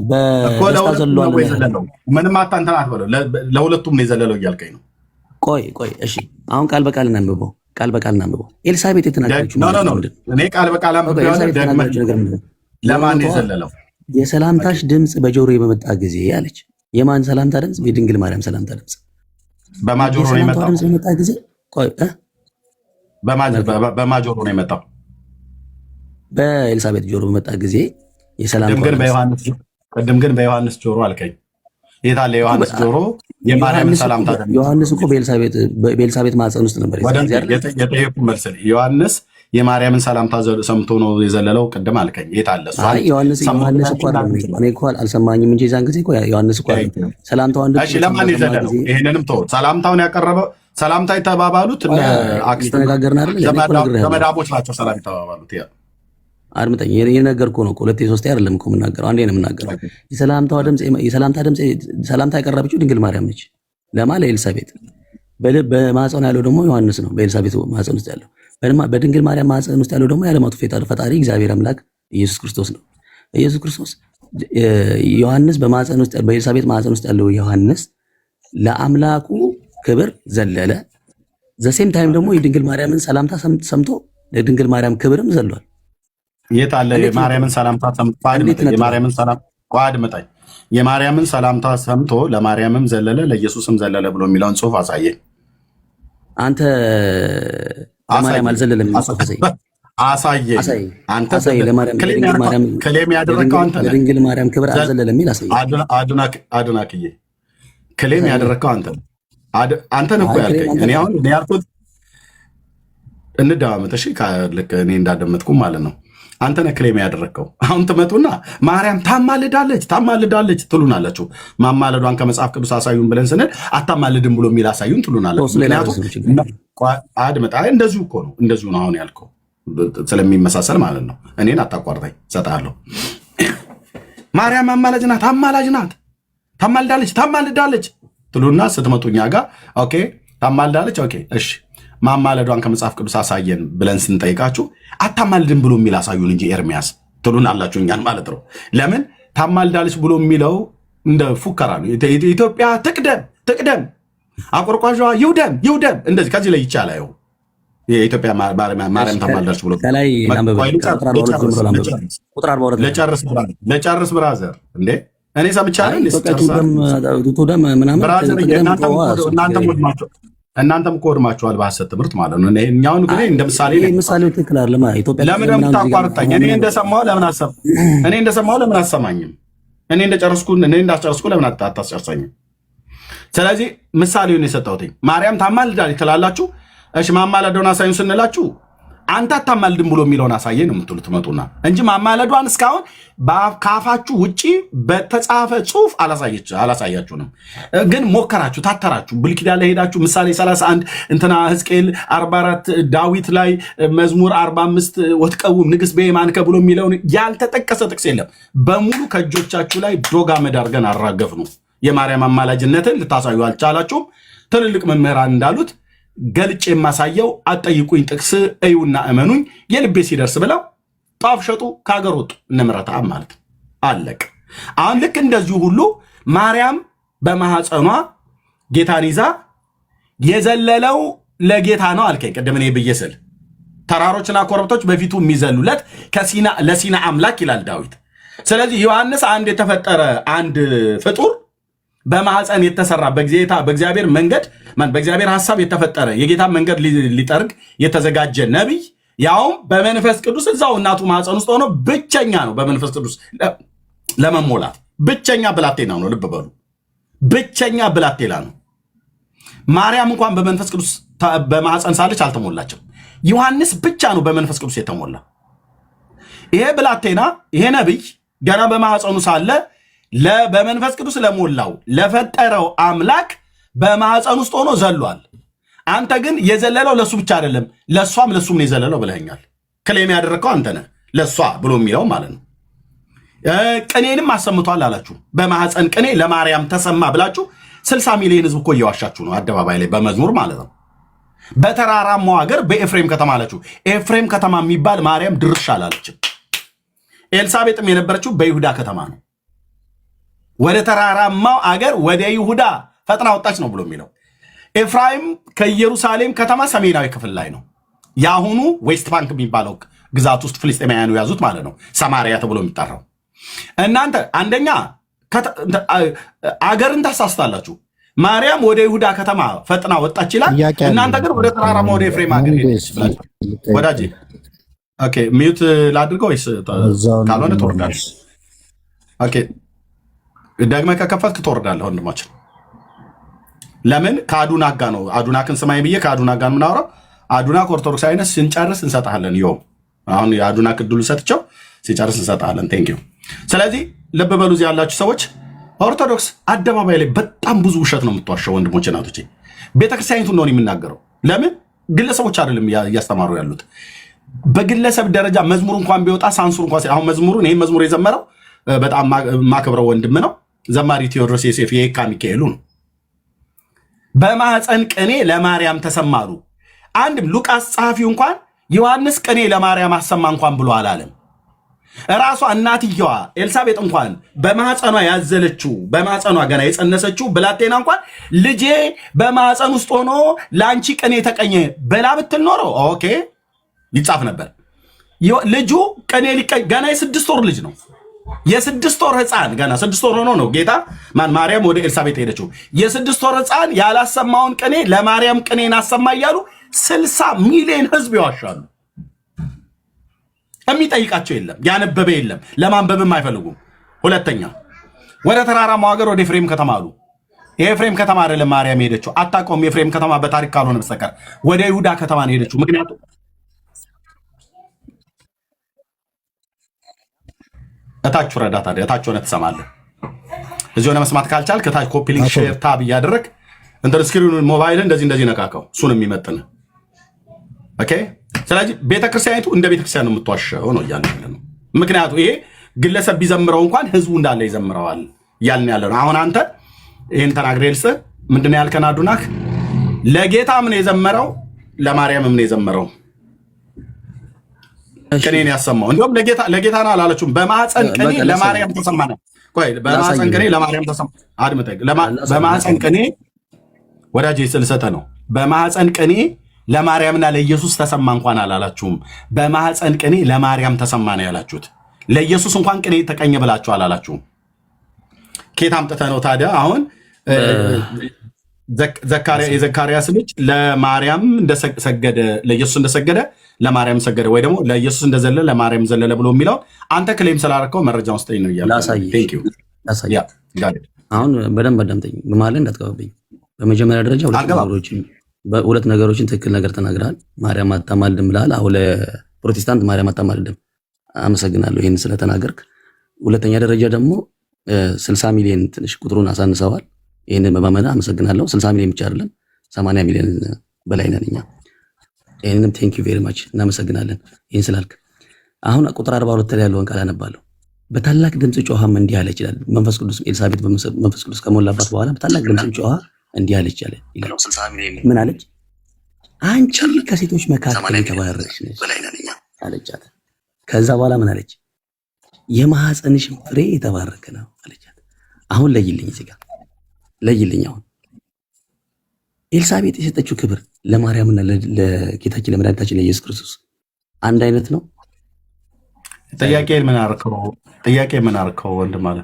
በደስታ ዘለዋል። ምንም አታንተና አትበለው። ለሁለቱም ነው የዘለለው እያልከኝ ነው። ቆይ እሺ፣ አሁን ቃል በቃል እናንብበው። ቃል በቃል እናንብበው። ኤልሳቤጥ የተናገረችው እኔ ቃል በቃል ለማን የዘለለው? የሰላምታሽ ድምፅ በጆሮዬ በመጣ ጊዜ አለች። የማን ሰላምታ ድምፅ? የድንግል ማርያም ሰላምታ ድምፅ በማጆሮ ነው የመጣው። ድምፅ በመጣ ጊዜ በማጆሮ ነው የመጣው። በኤልሳቤጥ ጆሮ በመጣ ጊዜ የሰላምታ ቅድም ግን በዮሐንስ ጆሮ አልከኝ። የት አለ ዮሐንስ ጆሮ? የማርያም ሰላምታ ድምፅ። ዮሐንስ እኮ በኤልሳቤጥ ማኅፀን ውስጥ ነበር። የጠየቁ መልስ ዮሐንስ የማርያምን ሰላምታ ሰምቶ ነው የዘለለው። ቅድም አልከኝ። የት አለ? ዮሐንስ እኮ እኔ እኮ አልሰማኝም እንጂ ዛን ጊዜ ዮሐንስ እኮ ሰላምታውን ለማን የዘለለው? ይሄንንም ተወው። ሰላምታውን ያቀረበው ሰላምታ የተባባሉት ተነጋገርን አይደል? ዘመዳሞች ናቸው ሰላም የተባባሉት። አድምጠኝ፣ የነገርኩህ ነው። ሁለቴ ሶስቴ አይደለም እኮ የምናገረው፣ አንዴ ነው የምናገረው። የሰላምታ ድምፅ ሰላምታ ያቀረበችው ድንግል ማርያም ነች። ለማ ለኤልሳቤጥ። በማኅፀን ያለው ደግሞ ዮሐንስ ነው። በኤልሳቤጥ ማኅፀን ውስጥ ያለው በድንግል ማርያም ማኅፀን ውስጥ ያለው ደግሞ የዓለማቱ ፈጣሪ እግዚአብሔር አምላክ ኢየሱስ ክርስቶስ ነው። ኢየሱስ ክርስቶስ ዮሐንስ በኤልሳቤጥ ማኅፀን ውስጥ ያለው ዮሐንስ ለአምላኩ ክብር ዘለለ። ዘሴም ታይም ደግሞ የድንግል ማርያምን ሰላምታ ሰምቶ ለድንግል ማርያም ክብርም ዘሏል። የት አለ? የማርያምን ሰላምታ ሰምቶ የማርያምን ሰላምታ ሰምቶ ለማርያምም ዘለለ ለኢየሱስም ዘለለ ብሎ የሚለውን ጽሑፍ አሳየኝ። አንተ ለማርያም አልዘለለም። አሳየኝ። አንተ ክሌም ያደረግከው አንተ ነህ። ለድንግል ማርያም ክብር አልዘለለም የሚል አሳየኝ። አዱናክዬ ክሌም ያደረግከው አንተ ነህ። አንተን እኮ ያልከኝ እኔ አሁን ያልኩት እንደማመጥ። እሺ ልክ እኔ እንዳደመጥኩ ማለት ነው። አንተ ነህ ክሌም ያደረግከው። አሁን ትመጡና ማርያም ታማልዳለች ትሉናላችሁ። ማማለዷን ከመጽሐፍ ቅዱስ አሳዩን ብለን ስንል አታማልድም ብሎ የሚል አሳዩን ትሉናላችሁ። አድመጣ እንደዚሁ እኮ ነው። እንደዚሁ ነው አሁን ያልከው ስለሚመሳሰል ማለት ነው። እኔን አታቋርጠኝ፣ እሰጥሃለሁ። ማርያም አማላጅ ናት፣ ታማልዳለች ትሉና ስትመጡ እኛ ጋር ኦኬ ታማልዳለች፣ ኦኬ እሺ ማማለዷን ከመጽሐፍ ቅዱስ አሳየን ብለን ስንጠይቃችሁ አታማልድም ብሎ የሚል አሳዩን እንጂ ኤርሚያስ ትሉን አላችሁ እኛን ማለት ነው። ለምን ታማልዳለች ብሎ የሚለው እንደ ፉከራ ነው። ኢትዮጵያ ትቅደም፣ አቆርቋ�ዟ ይውደም። እንደዚህ ከዚህ ላይ ይቻላል። የኢትዮጵያ ማርያም ታማልዳለች ብሎ ለጨርስ ብራዘር እንዴ እኔ ሰምቻለሁ። እናንተም እኮ ወድማችኋል በሐሰት ትምህርት ማለት ነው። እኛውን ግን እንደ ምሳሌ ለምን የምታቋርጠኝ? እኔ እንደሰማሁ ለምን አሰማኝም? እኔ እንዳስጨርስኩ ለምን አታስጨርሰኝም? ስለዚህ ምሳሌውን የሰጠሁት ማርያም ታማልዳለች ትላላችሁ። እሺ ማማለዷን አሳዩን ስንላችሁ አንተ አታማልድም ብሎ የሚለውን አሳየ ነው የምትሉት መጡና እንጂ ማማለዷን እስካሁን ከአፋችሁ ውጪ በተጻፈ ጽሑፍ አላሳያችሁንም። ግን ሞከራችሁ፣ ታተራችሁ። ብሉይ ኪዳን ላይ ሄዳችሁ ምሳሌ 31 እንትና ሕዝቅኤል 44 ዳዊት ላይ መዝሙር 45 ወትቀውም ንግሥት በየማንከ ብሎ የሚለውን ያልተጠቀሰ ጥቅስ የለም። በሙሉ ከእጆቻችሁ ላይ ዶግ አመድ አድርገን አራገፍ ነው። የማርያም አማላጅነትን ልታሳዩ አልቻላችሁም። ትልልቅ መምህራን እንዳሉት ገልጭ የማሳየው አጠይቁኝ ጥቅስ እዩና እመኑኝ የልቤ ሲደርስ ብለው ጧፍ ሸጡ፣ ከሀገር ወጡ። እነምረታ ማለት አለቅ። አሁን ልክ እንደዚሁ ሁሉ ማርያም በማኅፀኗ ጌታን ይዛ የዘለለው ለጌታ ነው አልከኝ ቅድም እኔ ብዬ ስል ተራሮችና ኮረብቶች በፊቱ የሚዘሉለት ለሲና አምላክ ይላል ዳዊት። ስለዚህ ዮሐንስ አንድ የተፈጠረ አንድ ፍጡር በማኅፀን የተሰራ በእግዚአብሔር መንገድ በእግዚአብሔር ሐሳብ የተፈጠረ የጌታ መንገድ ሊጠርግ የተዘጋጀ ነቢይ ያውም በመንፈስ ቅዱስ እዛው እናቱ ማኅፀን ውስጥ ሆኖ ብቸኛ ነው። በመንፈስ ቅዱስ ለመሞላት ብቸኛ ብላቴና ነው። ልብ በሉ፣ ብቸኛ ብላቴና ነው። ማርያም እንኳን በመንፈስ ቅዱስ በማኅፀን ሳለች አልተሞላችም። ዮሐንስ ብቻ ነው በመንፈስ ቅዱስ የተሞላ። ይሄ ብላቴና ይሄ ነቢይ ገና በማኅፀኑ ሳለ በመንፈስ ቅዱስ ለሞላው ለፈጠረው አምላክ በማኅፀን ውስጥ ሆኖ ዘሏል። አንተ ግን የዘለለው ለሱ ብቻ አይደለም ለሷም ለሱም ነው የዘለለው ብለኛል። ክሌም ያደረከው አንተ ነህ ለሷ ብሎ የሚለው ማለት ነው። ቅኔንም አሰምቷል አላችሁ። በማህፀን ቅኔ ለማርያም ተሰማ ብላችሁ 60 ሚሊዮን ህዝብ እኮ እየዋሻችሁ ነው አደባባይ ላይ በመዝሙር ማለት ነው። በተራራማው ሀገር በኤፍሬም ከተማ አላችሁ። ኤፍሬም ከተማ የሚባል ማርያም ድርሽ አላለችም። ኤልሳቤጥም የነበረችው በይሁዳ ከተማ ነው። ወደ ተራራማው አገር ወደ ይሁዳ ፈጥና ወጣች ነው ብሎ የሚለው። ኤፍራይም ከኢየሩሳሌም ከተማ ሰሜናዊ ክፍል ላይ ነው። የአሁኑ ዌስት ባንክ የሚባለው ግዛት ውስጥ ፍልስጤማውያኑ ያዙት ማለት ነው። ሰማሪያ ተብሎ የሚጠራው። እናንተ አንደኛ አገርን ታሳስታላችሁ። ማርያም ወደ ይሁዳ ከተማ ፈጥና ወጣች ይላል። እናንተ ግን ወደ ተራራማ ወደ ኤፍሬም ሀገር ሄደች ብላችሁ ወዳጄ። ኦኬ ሚዩት ላድርገው ወይስ ካልሆነ ትወርዳለህ? ኦኬ ደግመህ ከከፈትክ ትወርዳለህ ወንድማችን። ለምን ከአዱናክ ጋር ነው። አዱናክን ስማኝ ብዬ ከአዱናክ ጋር የምናወራው። አዱናክ ኦርቶዶክስ አይነት ስንጨርስ እንሰጥሃለን። አሁን የአዱናክ እድሉ ሰጥቸው ሲጨርስ እንሰጥሃለን። ቴንክ ዩ። ስለዚህ ልብ በሉ እዚህ ያላችሁ ሰዎች፣ ኦርቶዶክስ አደባባይ ላይ በጣም ብዙ ውሸት ነው የምትዋሸው ወንድሞቼ እናቶቼ። ቤተክርስቲያኒቱ እንደሆነ የሚናገረው ለምን ግለሰቦች አይደለም እያስተማሩ ያሉት። በግለሰብ ደረጃ መዝሙር እንኳን ቢወጣ ሳንሱር እንኳን አሁን መዝሙሩን ይሄን መዝሙር የዘመረው በጣም ማከብረው ወንድም ነው ዘማሪ ቴዎድሮስ ዮሴፍ የካ ሚካኤሉ ነው። በማህፀን ቅኔ ለማርያም ተሰማሉ። አንድ ሉቃስ ጸሐፊው እንኳን ዮሐንስ ቅኔ ለማርያም አሰማ እንኳን ብሎ አላለም። ራሷ እናትየዋ ኤልሳቤጥ እንኳን በማህፀኗ ያዘለችው በማህፀኗ ገና የጸነሰችው ብላቴና እንኳን ልጄ በማህፀን ውስጥ ሆኖ ለአንቺ ቅኔ ተቀኘ ብላ ብትል ኖሮ ኦኬ ይጻፍ ነበር። ልጁ ቅኔ ሊቀኝ ገና የ6 ወር ልጅ ነው። የ6 ወር ህፃን ገና 6 ወር ሆኖ ነው ጌታ ማርያም ወደ ኤልሳቤጥ ሄደችው። የ6 ወር ህፃን ያላሰማውን ቅኔ ለማርያም ቅኔን አሰማ እያሉ 60 ሚሊዮን ህዝብ ይዋሻሉ። የሚጠይቃቸው የለም፣ ያነበበ የለም፣ ለማንበብም አይፈልጉም። ሁለተኛ ወደ ተራራማው ሀገር ወደ ኤፍሬም ከተማ አሉ። የኤፍሬም ከተማ አይደለም ማርያም ሄደችው። አታውቀውም። የኤፍሬም ከተማ በታሪክ ካልሆነ በስተቀር ወደ ይሁዳ ከተማ ነው ሄደችው። ምክንያቱም እታች ረዳ ታዲያ እታች ሆነ ትሰማለህ። እዚህ ሆነ መስማት ካልቻል ከታች ኮፒ ሊንክ ሼር ታብ እያደረግ እንትን ስክሪኑን ሞባይል እንደዚህ ነካካው። እሱን የሚመጥን ኦኬ። ስለዚህ ቤተክርስቲያኒቱ እንደ ቤተክርስቲያን ነው የምትዋሸው ነው እያልን ያለ ነው። ምክንያቱም ይሄ ግለሰብ ቢዘምረው እንኳን ህዝቡ እንዳለ ይዘምረዋል እያልን ያለ ነው። አሁን አንተ ይህን ተናግሬልስ ምንድን ነው ያልከን? አዱናክ ለጌታም ነው የዘመረው ለማርያምም ነው የዘመረው ቅኔን ያሰማው። እንዲሁም ለጌታ ነው አላለችውም። በማህፀን ቅኔ ለማርያም ተሰማ ነው። ቆይ በማህፀን ቅኔ ለማርያም ተሰማ። አድምጠኝ። በማህፀን ቅኔ ወዳጄ ስልሰተ ነው። በማህፀን ቅኔ ለማርያምና ለኢየሱስ ተሰማ እንኳን አላላችሁም። በማህፀን ቅኔ ለማርያም ተሰማ ነው ያላችሁት። ለኢየሱስ እንኳን ቅኔ ተቀኘ ብላችሁ አላላችሁም። ኬት አምጥተህ ነው ታዲያ? አሁን የዘካርያስ ልጅ ለማርያም እንደሰገደ ለኢየሱስ እንደሰገደ ለማርያም ሰገደ፣ ወይ ደግሞ ለኢየሱስ እንደዘለለ ለማርያም ዘለለ ብሎ የሚለው አንተ ክሌም ስላደረከው መረጃ ውስጥ ነው እያለ አሁን በደንብ አዳምጠኝ። በማለት እንዳትቀበብኝ። በመጀመሪያ ደረጃ ሁለት ነገሮችን ትክክል ነገር ተናግረሃል። ማርያም አታማልድም ብለሃል። አሁን ለፕሮቴስታንት ማርያም አታማልድም። አመሰግናለሁ ይህን ስለተናገርክ። ሁለተኛ ደረጃ ደግሞ 60 ሚሊዮን ትንሽ ቁጥሩን አሳንሰዋል። ይህንን በማመን አመሰግናለሁ። 60 ሚሊዮን ብቻ አይደለም 80 ሚሊዮን በላይ ነን እኛ። ይህንንም ቴንክ ዩ ቬሪ ማች እናመሰግናለን ይህን ስላልክ። አሁን ቁጥር 42 ላይ ያለውን ቃል አነባለሁ። በታላቅ ድምፅ ጮኻም እንዲህ አለች ይላል። መንፈስ ቅዱስ ኤልሳቤጥ መንፈስ ቅዱስ ከሞላባት በኋላ በታላቅ ድምፅ ጮኻ እንዲህ አለች ይላል። ምን አለች? አንቺ ከሴቶች መካከል የተባረክሽ ነሽ አለቻት። ከዛ በኋላ ምን አለች? የማህፀንሽን ፍሬ የተባረከ ነው አለቻት። አሁን ለይልኝ፣ እዚህ ጋር ለይልኝ። አሁን ኤልሳቤጥ የሰጠችው ክብር ለማርያምና ለጌታችን ለመድኃኒታችን ለኢየሱስ ክርስቶስ አንድ አይነት ነው? ጥያቄ ምን አርከው ወንድም አለ።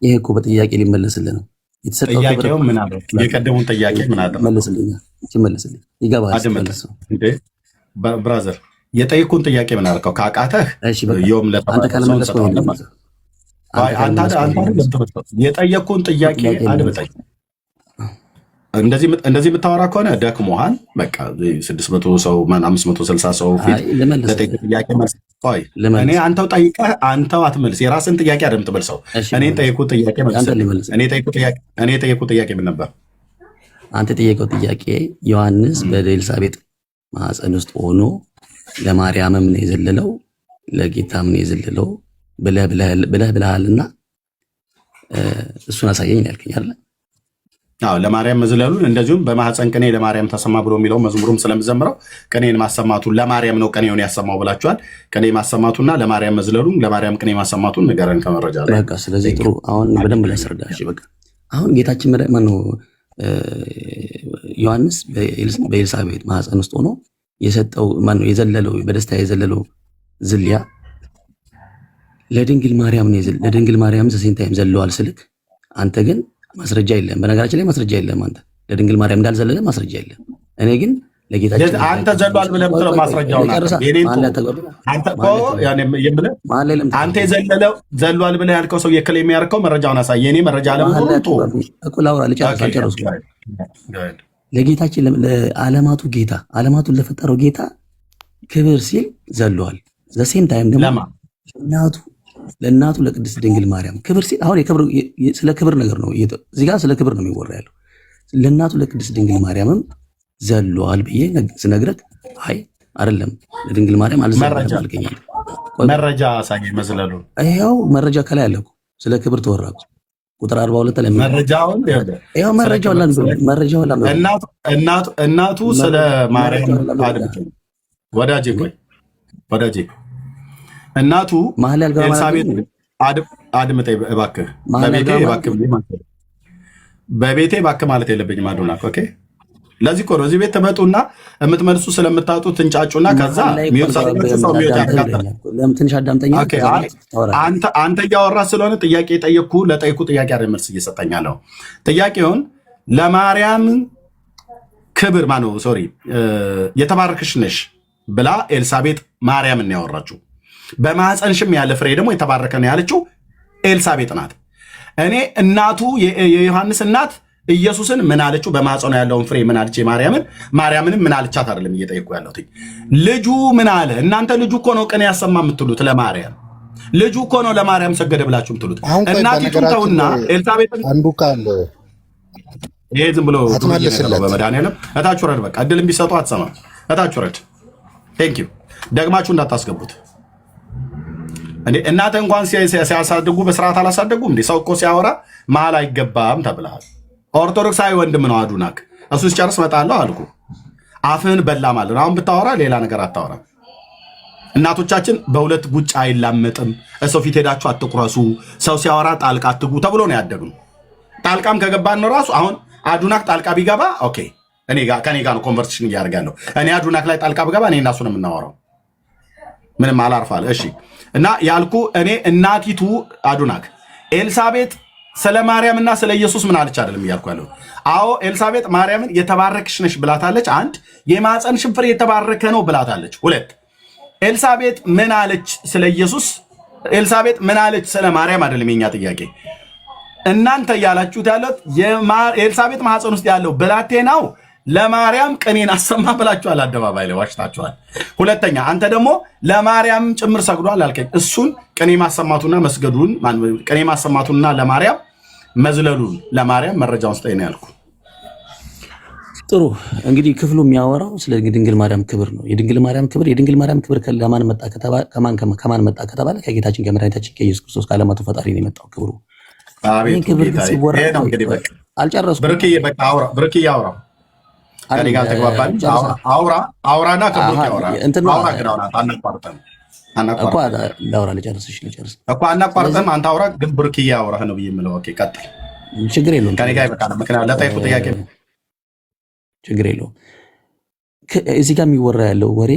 ይሄ እኮ በጥያቄ ሊመለስልህ ነው የተሰጠው። ጥያቄው ምን አለ? የቀደሙን ጥያቄ ምን አለ? መልስልኝ፣ ይመልስልኝ፣ ይገባል። ብራዘር የጠየኩን ጥያቄ ምን አርከው? ካቃተህ ዮም አንተ ካለመለስከው የጠየኩን ጥያቄ አድምጠኝ። እንደዚህ የምታወራ ከሆነ ደክሞሃል። በቃ 600 ሰው 560 ሰው ፊት ለጠየቁ ጥያቄ እኔ አንተው ጠይቀህ አንተው አትመልስ። የራስን ጥያቄ አይደለም ትመልሰው። እኔ ጠየቁ ጥያቄ መልስ። እኔ ጠየቁ ጥያቄ ምን ነበር? አንተ የጠየቀው ጥያቄ ዮሐንስ በኤልሳቤጥ ማህፀን ውስጥ ሆኖ ለማርያምም ነው የዘለለው ለጌታም ነው የዘለለው ብለሃልና እሱን አሳየኝ ያልከኝ አይደል? አዎ ለማርያም መዝለሉን እንደዚሁም በማህፀን ቅኔ ለማርያም ተሰማ ብሎ የሚለው መዝሙሩም ስለምዘምረው ቅኔን ማሰማቱ ለማርያም ነው ቅኔውን ያሰማው ብላችኋል። ቅኔ ማሰማቱና ለማርያም መዝለሉን ለማርያም ቅኔ ማሰማቱን ንገረን ከመረጃ ላይ። በቃ ስለዚህ ጥሩ አሁን በደንብ ላስረዳሽ። በቃ አሁን ጌታችን ማነው ዮሐንስ በኤልሳቤጥ ማህፀን ውስጥ ሆኖ የሰጠው ማነው የዘለለው በደስታ የዘለለው ዝልያ ለድንግል ማርያም ነው ለድንግል ማርያም ዘሴን ታይም ዘለዋል ስልክ አንተ ግን ማስረጃ የለም። በነገራችን ላይ ማስረጃ የለም። አንተ ለድንግል ማርያም እንዳልዘለለ ማስረጃ የለም። እኔ ግን ለጌታችን አንተ ዘሏል ብለህ የምትለው ማስረጃው አንተ የዘለለው ዘሏል ብለህ ያልከው ሰው የከለ የሚያርከው መረጃውን አሳይ። የኔ መረጃ ለመሆኑ እኮ ላውራ ልጨርስ። ለጌታችን ለዓለማቱ ጌታ ዓለማቱን ለፈጠረው ጌታ ክብር ሲል ዘለዋል። ዘሴም ታይም ደግሞ ለእናቱ ለቅድስት ድንግል ማርያም ክብር ሲል አሁን ስለ ክብር ነገር ነው እዚህ ጋር ስለ ክብር ነው የሚወራ ያለው። ለእናቱ ለቅድስት ድንግል ማርያምም ዘለዋል ብዬ ስነግረህ አይ አይደለም ለድንግል ማርያም አልዘለለም አልከኛል። መረጃ አሳይ መዝለሉ ይኸው መረጃ ከላይ አለ እኮ ስለ ክብር ተወራ ቁጥር 42 ላይ መረጃውን ይኸው መረጃውን እናቱ ስለ ማርያም ወዳጄ እናቱ ኤልሳቤጥ አድምጠኝ እባክህ። በቤቴ እባክህ ማለት የለብኝም አዶናክ። ኦኬ ለዚህ እኮ ነው እዚህ ቤት ትመጡና የምትመልሱ ስለምታጡ ትንጫጩና ከዛ ትንሽ አዳምጠኛ። አንተ እያወራ ስለሆነ ጥያቄ ጠየቅኩ። ለጠየኩ ጥያቄ አይደል መልስ እየሰጠኛለሁ። ጥያቄውን ለማርያም ክብር ማነው ሶሪ የተባረክሽ ነሽ ብላ ኤልሳቤጥ ማርያምን ነው ያወራችው። በማህፀንሽም ያለ ፍሬ ደግሞ የተባረከ ነው ያለችው ኤልሳቤጥ ናት። እኔ እናቱ የዮሐንስ እናት ኢየሱስን ምን አለችው? በማህፀኗ ያለውን ፍሬ ምን አለች? ማርያምንም ምን አለቻት? አይደለም እየጠየቁ ያለሁት ልጁ ምን አለ? እናንተ ልጁ እኮ ነው ቅኔ ያሰማ የምትሉት ለማርያም ልጁ እኮ ነው ለማርያም ሰገደ ብላችሁ የምትሉት። እናቲቱን ተውና ኤልሳቤጥን አንዱ ካለ ይሄ ዝም ብሎ በመድኃኒዓለም እታች ወረድ። በቃ እድል ቢሰጡ አትሰማም። እታች ወረድ። ቴንክ ዩ ደግማችሁ እንዳታስገቡት። እናተ እንኳን ሲያሳድጉ በስርዓት አላሳደጉም እንዴ? ሰው እኮ ሲያወራ መሀል አይገባም ተብለሃል። ኦርቶዶክሳዊ ወንድም ነው አዱናክ። እሱ ሲጨርስ እመጣለሁ አልኩ። አፍህን በላ ማለት ነው። አሁን ብታወራ ሌላ ነገር አታወራም። እናቶቻችን በሁለት ጉጭ አይላመጥም፣ ሰው ፊት ሄዳችሁ አትቁረሱ፣ ሰው ሲያወራ ጣልቃ አትጉ ተብሎ ነው ያደግኑ። ጣልቃም ከገባን ነው ራሱ አሁን አዱናክ ጣልቃ ቢገባ ኦኬ፣ ከኔ ጋር ነው ኮንቨርሴሽን እያደርጋለሁ። እኔ አዱናክ ላይ ጣልቃ ብገባ እኔ እና እሱ ነው የምናወራው። ምንም አላርፋል። እሺ እና ያልኩ እኔ እናቲቱ አዱናክ ኤልሳቤጥ ስለ ማርያምና ስለ ኢየሱስ ምን አለች አይደለም እያልኩ ያለው። አዎ ኤልሳቤጥ ማርያምን የተባረክሽ ነሽ ብላታለች። አንድ የማፀንሽም ፍሬ የተባረከ ነው ብላታለች። ሁለት ኤልሳቤጥ ምን አለች ስለ ኢየሱስ? ኤልሳቤጥ ምን አለች ስለ ማርያም? አይደለም የኛ ጥያቄ። እናንተ እያላችሁት ያለት ኤልሳቤጥ ማህፀን ውስጥ ያለው ብላቴናው ለማርያም ቅኔን አሰማ ብላችኋል። አደባባይ ላይ ዋሽታችኋል። ሁለተኛ አንተ ደግሞ ለማርያም ጭምር ሰግዷል አልከኝ። እሱን ቅኔ ማሰማቱና መስገዱን ቅኔ ማሰማቱና ለማርያም መዝለሉን ለማርያም መረጃውን ስጠኝ ነው ያልኩ። ጥሩ እንግዲህ ክፍሉ የሚያወራው ስለ ድንግል ማርያም ክብር ነው። የድንግል ማርያም ክብር ከማን መጣ ከተባለ ከጌታችን ከመድኃኒታችን ከኢየሱስ ክርስቶስ ከዓለማቱ ፈጣሪ ነው የመጣው ክብሩ። ክብር ሲወራ አልጨረስኩም። ብርክዬ አውራ ከኔ ጋር ተግባባን። አውራና ከቦት ያውራ ላውራ ልጨርስሽ እኮ አናቋርጠም። አንተ አውራ ግን ብርክዬ አውራህ ነው ብዬ የምለው። ኦኬ ቀጥል። ችግር የለውም። ከኔ ጋር ይበቃል። ምክንያቱም ለጠየቁት ጥያቄ ችግር የለውም። እዚህ ጋር የሚወራ ያለው ወሬ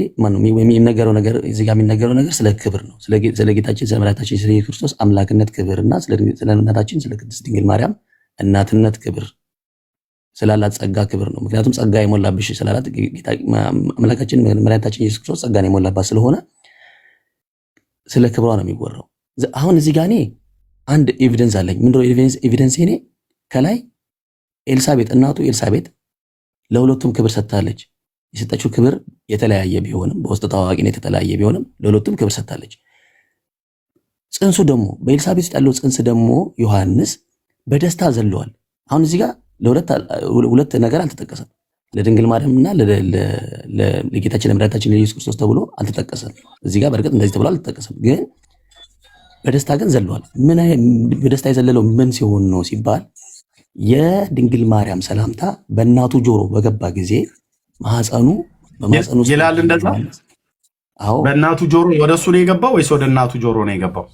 የሚነገረው ነገር እዚህ ጋር የሚነገረው ነገር ስለ ክብር ነው። ስለ ጌታችን ስለ መድኃኒታችን ስለ ኢየሱስ ክርስቶስ አምላክነት ክብርና ስለ እናታችን ስለ ቅድስት ድንግል ማርያም እናትነት ክብር ስላላት ጸጋ ክብር ነው። ምክንያቱም ጸጋ የሞላብሽ ስላላት አምላካችን መድኃኒታችን ኢየሱስ ክርስቶስ ጸጋን የሞላባት ስለሆነ ስለ ክብሯ ነው የሚወራው። አሁን እዚህ ጋር እኔ አንድ ኤቪደንስ አለኝ። ምንድነው ኤቪደንስ? እኔ ከላይ ኤልሳቤጥ እናቱ ኤልሳቤጥ ለሁለቱም ክብር ሰጥታለች። የሰጠችው ክብር የተለያየ ቢሆንም በውስጥ ታዋቂነት የተለያየ ቢሆንም ለሁለቱም ክብር ሰጥታለች። ጽንሱ ደግሞ በኤልሳቤጥ ውስጥ ያለው ጽንስ ደግሞ ዮሐንስ በደስታ ዘለዋል። አሁን እዚህ ጋር ሁለት ነገር አልተጠቀሰም። ለድንግል ማርያምና ለጌታችን ለመድኃኒታችን ለኢየሱስ ክርስቶስ ተብሎ አልተጠቀሰም። እዚህ ጋር በእርግጥ እንደዚህ ተብሎ አልተጠቀሰም፣ ግን በደስታ ግን ዘለዋል። በደስታ የዘለለው ምን ሲሆን ነው ሲባል የድንግል ማርያም ሰላምታ በእናቱ ጆሮ በገባ ጊዜ ማህፀኑ በማህፀኑ ይላል። እንደዛ አዎ፣ በእናቱ ጆሮ ወደ እሱ ነው የገባው ወይስ ወደ እናቱ ጆሮ ነው የገባው?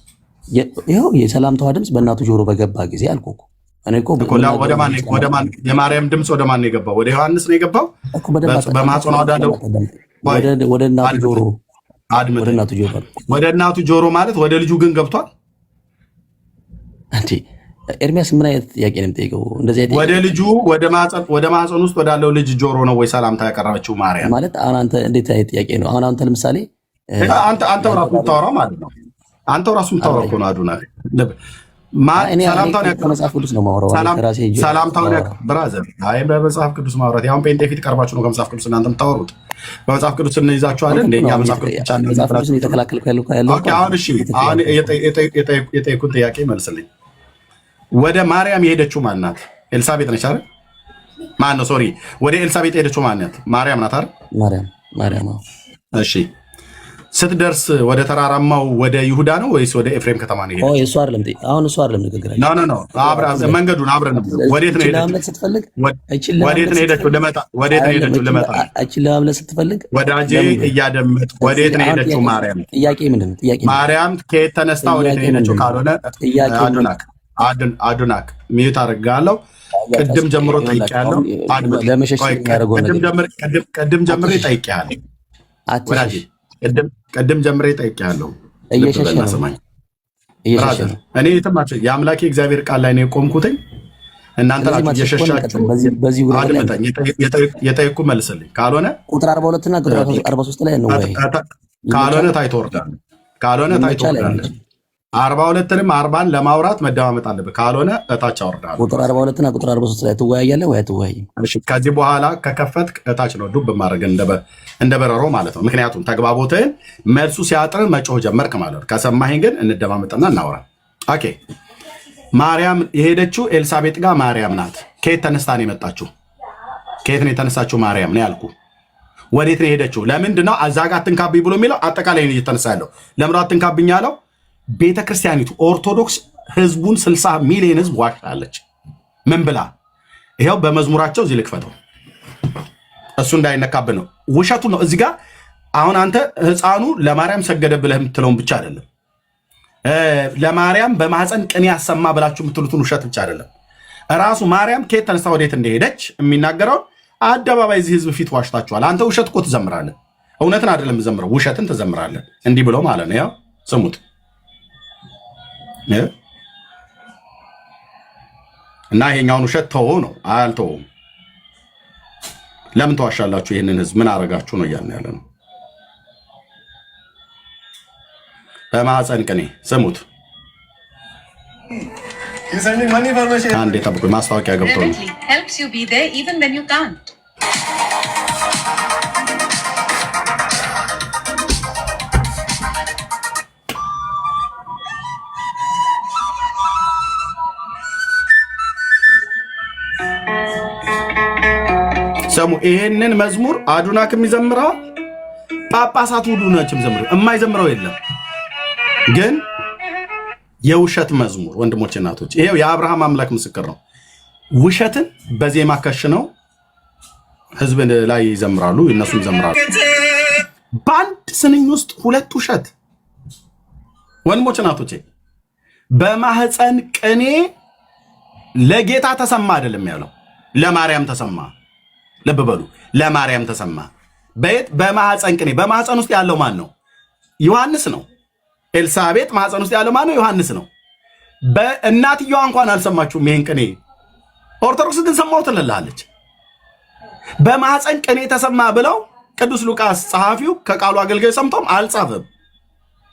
ይኸው የሰላምታዋ ድምፅ በእናቱ ጆሮ በገባ ጊዜ አልኩህ እኮ። እኔ እኮ ወደ ማን የማርያም ድምፅ ወደ ማን ነው የገባው? ወደ ዮሐንስ ነው የገባው? በማህፀኗ ወዳለው ወደ እናቱ ጆሮ ወደ እናቱ ጆሮ ማለት ወደ ልጁ ግን ገብቷል እንዴ? ኤርሚያስ ምን አይነት ጥያቄ ነው የምጠይቀው? እንደዚህ አይነት ወደ ልጁ ወደ ማህፀን ውስጥ ወዳለው ልጅ ጆሮ ነው ወይ ሰላምታ ያቀረበችው ማርያም? ማለት አሁን አንተ እንዴት አይነት ጥያቄ ነው? አሁን አንተ ለምሳሌ አንተ ራሱ የምታወራው ማለት ነው። አንተ ራሱ የምታወራው እኮ ነው አዱና። መጽሐፍ ቅዱስ ነው የማወራው። ሰላምታውን ብራዘር፣ አይ በመጽሐፍ ቅዱስ ማውራት ያሁን ጴንጤ ፊት ቀርባችሁ ነው ከመጽሐፍ ቅዱስ እናንተ የምታወሩት። በመጽሐፍ ቅዱስ እንይዛችኋለን እንደኛ መጽሐፍ ቅዱስ እየተከላከልኩ ያለው አሁን እሺ፣ አሁን የጠየኩን ጥያቄ መልስልኝ። ወደ ማርያም የሄደችው ማን ናት? ኤልሳቤጥ ነች አይደል? ማን ነው? ሶሪ፣ ወደ ኤልሳቤጥ የሄደችው ማን ናት? ማርያም ናት አይደል? ማርያም። እሺ፣ ስትደርስ ወደ ተራራማው ወደ ይሁዳ ነው ወይስ ወደ ኤፍሬም ከተማ ነው የሄደችው? እሱ አይደለም አሁን እሱ አይደለም ንግግራችን። ኖ መንገዱን አብረን ወዴት ነው ሄደችው? ወዴት ነው ሄደችው? ልመጣ እቺ ለማምለጥ ስትፈልግ ወዳጄ እያደመጥ ወዴት ነው ሄደችው? ማርያም። ጥያቄ ምንድን ነው? ጥያቄ ማርያም ከየት ተነስታ ወዴት ነው ሄደችው? ካልሆነ አዱናክ ሚዩት አድርጋለሁ። ቅድም ጀምሮ ጠይቄያለሁ። ቅድም ጀምሬ ጠይቄያለሁ። ቅድም ጀምሬ ጠይቄያለሁ። እኔ የትማቸው የአምላኬ እግዚአብሔር ቃል ላይ ነው የቆምኩትኝ። እናንተ ናችሁ እየሸሻችሁ። አድምጠኝ፣ የጠየኩ መልስልኝ። ካልሆነ ቁጥር 42 እና ቁጥር 43 ላይ ነው ወይ? ካልሆነ ታይቶ ወርዳለህ። 42ንም 40ን ለማውራት መደማመጥ አለብህ። ካልሆነ እታች አወርዳለሁ። ቁጥር 42 እና ቁጥር 43 ላይ ትወያያለህ ወይ አትወያይም? እሺ፣ ከዚህ በኋላ ከከፈትክ እታች ነው ዱብ ማድረግ እንደ በረሮ ማለት ነው። ምክንያቱም ተግባቦትህን መልሱ ሲያጥር መጮህ ጀመርክ ማለት ነው። ከሰማኸኝ ግን እንደማመጥና እናውራ። ኦኬ፣ ማርያም የሄደችው ኤልሳቤጥ ጋር ማርያም ናት። ከየት ተነስታ ነው የመጣችው? ከየት ነው የተነሳችው ማርያም ነው ያልኩ። ወዴት ነው የሄደችው? ለምንድን ነው እዛ ጋር አትንካብኝ ብሎ የሚለው? አጠቃላይ ነው እየተነሳ ያለው። ለምን አትንካብኝ ያለው? ቤተክርስቲያኒቱ ኦርቶዶክስ ህዝቡን 60 ሚሊዮን ህዝብ ዋሽታለች። ምን ብላ? ይኸው በመዝሙራቸው እዚህ ልክፈተው፣ እሱ እንዳይነካብን ነው። ውሸቱ ነው እዚህ ጋር። አሁን አንተ ህፃኑ ለማርያም ሰገደ ብለህ የምትለውን ብቻ አይደለም፣ ለማርያም በማህፀን ቅኔ ያሰማ ብላችሁ የምትሉትን ውሸት ብቻ አይደለም። እራሱ ማርያም ከየት ተነስታ ወዴት እንደሄደች የሚናገረውን አደባባይ እዚህ ህዝብ ፊት ዋሽታችኋል። አንተ ውሸት እኮ ትዘምራለህ፣ እውነትን አይደለም ዘምረው፣ ውሸትን ትዘምራለህ። እንዲህ ብሎ ማለት ነው። ያው ስሙት እና ይሄኛውን ውሸት ተወው ነው። አልተወውም። ለምን ተዋሻላችሁ? ይህንን ህዝብ ምን አረጋችሁ ነው እያልን ያለ ነው። በማህፀን ቅኔ ስሙት። አንዴ ጠብቁ፣ ማስታወቂያ ገብቶ ነው። ሰሙ ይሄንን መዝሙር አዱናክም ይዘምረዋል፣ ጳጳሳት ሁሉ ናቸው የሚዘምረው። የማይዘምረው የለም። ግን የውሸት መዝሙር ወንድሞች እናቶች፣ ይሄው የአብርሃም አምላክ ምስክር ነው። ውሸትን በዜማ ከሽነው ህዝብ ላይ ይዘምራሉ፣ እነሱም ይዘምራሉ። በአንድ ስንኝ ውስጥ ሁለት ውሸት። ወንድሞች እናቶቼ፣ በማህፀን ቅኔ ለጌታ ተሰማ አይደለም ያለው፣ ለማርያም ተሰማ። ልብ በሉ፣ ለማርያም ተሰማ። በየት? በማህፀን ቅኔ። በማህፀን ውስጥ ያለው ማን ነው? ዮሐንስ ነው። ኤልሳቤጥ ማህፀን ውስጥ ያለው ማን ነው? ዮሐንስ ነው። በእናትየዋ እንኳን አልሰማችሁም ይሄን ቅኔ። ኦርቶዶክስ ግን ሰማው ትልላለች። በማህፀን ቅኔ ተሰማ ብለው ቅዱስ ሉቃስ ጸሐፊው ከቃሉ አገልጋይ ሰምቶም አልጻፈም።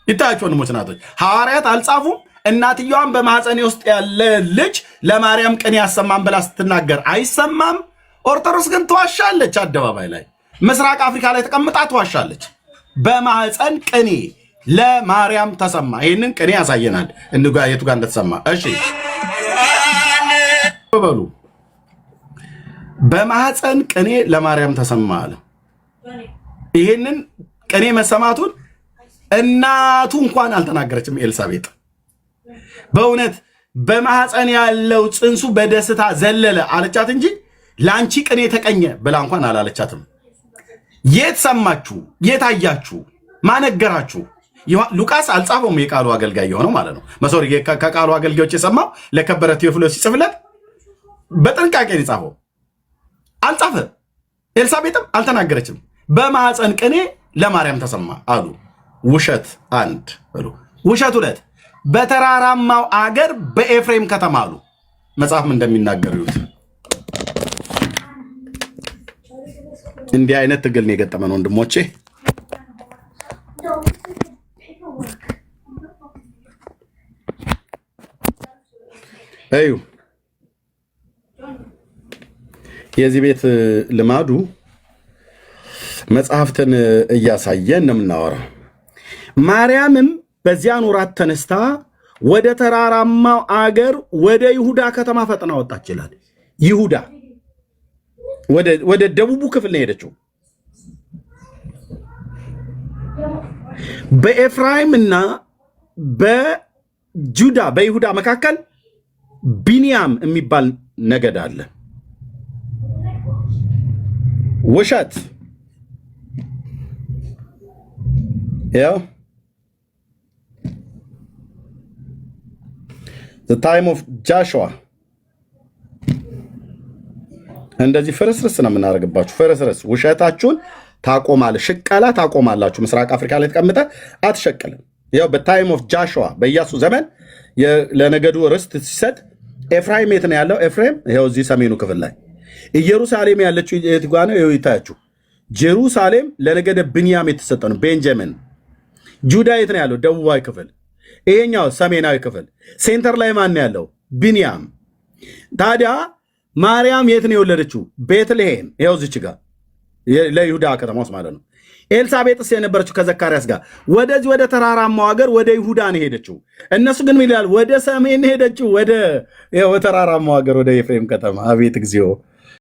ይታያችሁ ወንድሞች ናቶች፣ ሐዋርያት አልጻፉም። እናትየዋን በማህፀኔ ውስጥ ያለ ልጅ ለማርያም ቅኔ ያሰማን ብላ ስትናገር አይሰማም። ኦርቶዶክስ ግን ትዋሻለች። አደባባይ ላይ ምስራቅ አፍሪካ ላይ ተቀምጣ ትዋሻለች። በማህፀን ቅኔ ለማርያም ተሰማ። ይህንን ቅኔ ያሳየናል የቱ ጋር እንደተሰማ። እሺ በሉ በማህፀን ቅኔ ለማርያም ተሰማ አለ። ይህንን ቅኔ መሰማቱን እናቱ እንኳን አልተናገረችም ኤልሳቤጥ። በእውነት በማህፀን ያለው ጽንሱ በደስታ ዘለለ አለቻት እንጂ ለአንቺ ቅኔ ተቀኘ ብላ እንኳን አላለቻትም። የት ሰማችሁ? የት አያችሁ? ማነገራችሁ? ሉቃስ አልጻፈውም። የቃሉ አገልጋይ የሆነው ማለት ነው። መሶሪ ከቃሉ አገልጋዮች የሰማው ለከበረ ቴዎፍሎስ ሲጽፍለት በጥንቃቄ ነው የጻፈው። አልጻፈ። ኤልሳቤጥም አልተናገረችም። በማህፀን ቅኔ ለማርያም ተሰማ አሉ። ውሸት አንድ ብሎ ውሸት ሁለት በተራራማው አገር በኤፍሬም ከተማ አሉ። መጽሐፍም እንደሚናገር ይሁት እንዲህ አይነት ትግል ነው የገጠመን ወንድሞቼ። እዩ የዚህ ቤት ልማዱ መጽሐፍትን እያሳየን ነው የምናወራው። ማርያምም በዚያን ወራት ተነስታ ወደ ተራራማው አገር ወደ ይሁዳ ከተማ ፈጥና ወጣች ይላል። ይሁዳ ወደ ደቡቡ ክፍል ነው ሄደችው። በኤፍራይም እና በጁዳ በይሁዳ መካከል ቢንያም የሚባል ነገድ አለ። ውሸት ያው the time of Joshua እንደዚህ ፍርስርስ ነው የምናደርግባችሁ። ፍርስርስ ውሸታችሁን ታቆማለ፣ ሽቀላ ታቆማላችሁ። ምስራቅ አፍሪካ ላይ ተቀምጠ አትሸቀልም። ያው በታይም ኦፍ ጃሹዋ በኢያሱ ዘመን ለነገዱ ርስት ሲሰጥ ኤፍራይም የት ነው ያለው? ኤፍሬም ይኸው እዚህ ሰሜኑ ክፍል ላይ። ኢየሩሳሌም ያለችው የት ጋ ነው? ይኸው ይታያችሁ። ጀሩሳሌም ለነገደ ብንያም የተሰጠ ነው። ቤንጃሚን። ጁዳ የት ነው ያለው? ደቡባዊ ክፍል። ይሄኛው ሰሜናዊ ክፍል። ሴንተር ላይ ማን ያለው? ብንያም። ታዲያ ማርያም የት ነው የወለደችው? ቤትልሔም። ይኸው እዚች ጋር ለይሁዳ ከተማ ውስጥ ማለት ነው። ኤልሳቤጥስ የነበረችው ከዘካርያስ ጋር ወደዚህ ወደ ተራራማው ሀገር ወደ ይሁዳ ነው ሄደችው። እነሱ ግን ይላል ወደ ሰሜን ሄደችው፣ ወደ ተራራማው ሀገር ወደ ኤፍሬም ከተማ። አቤት እግዚኦ!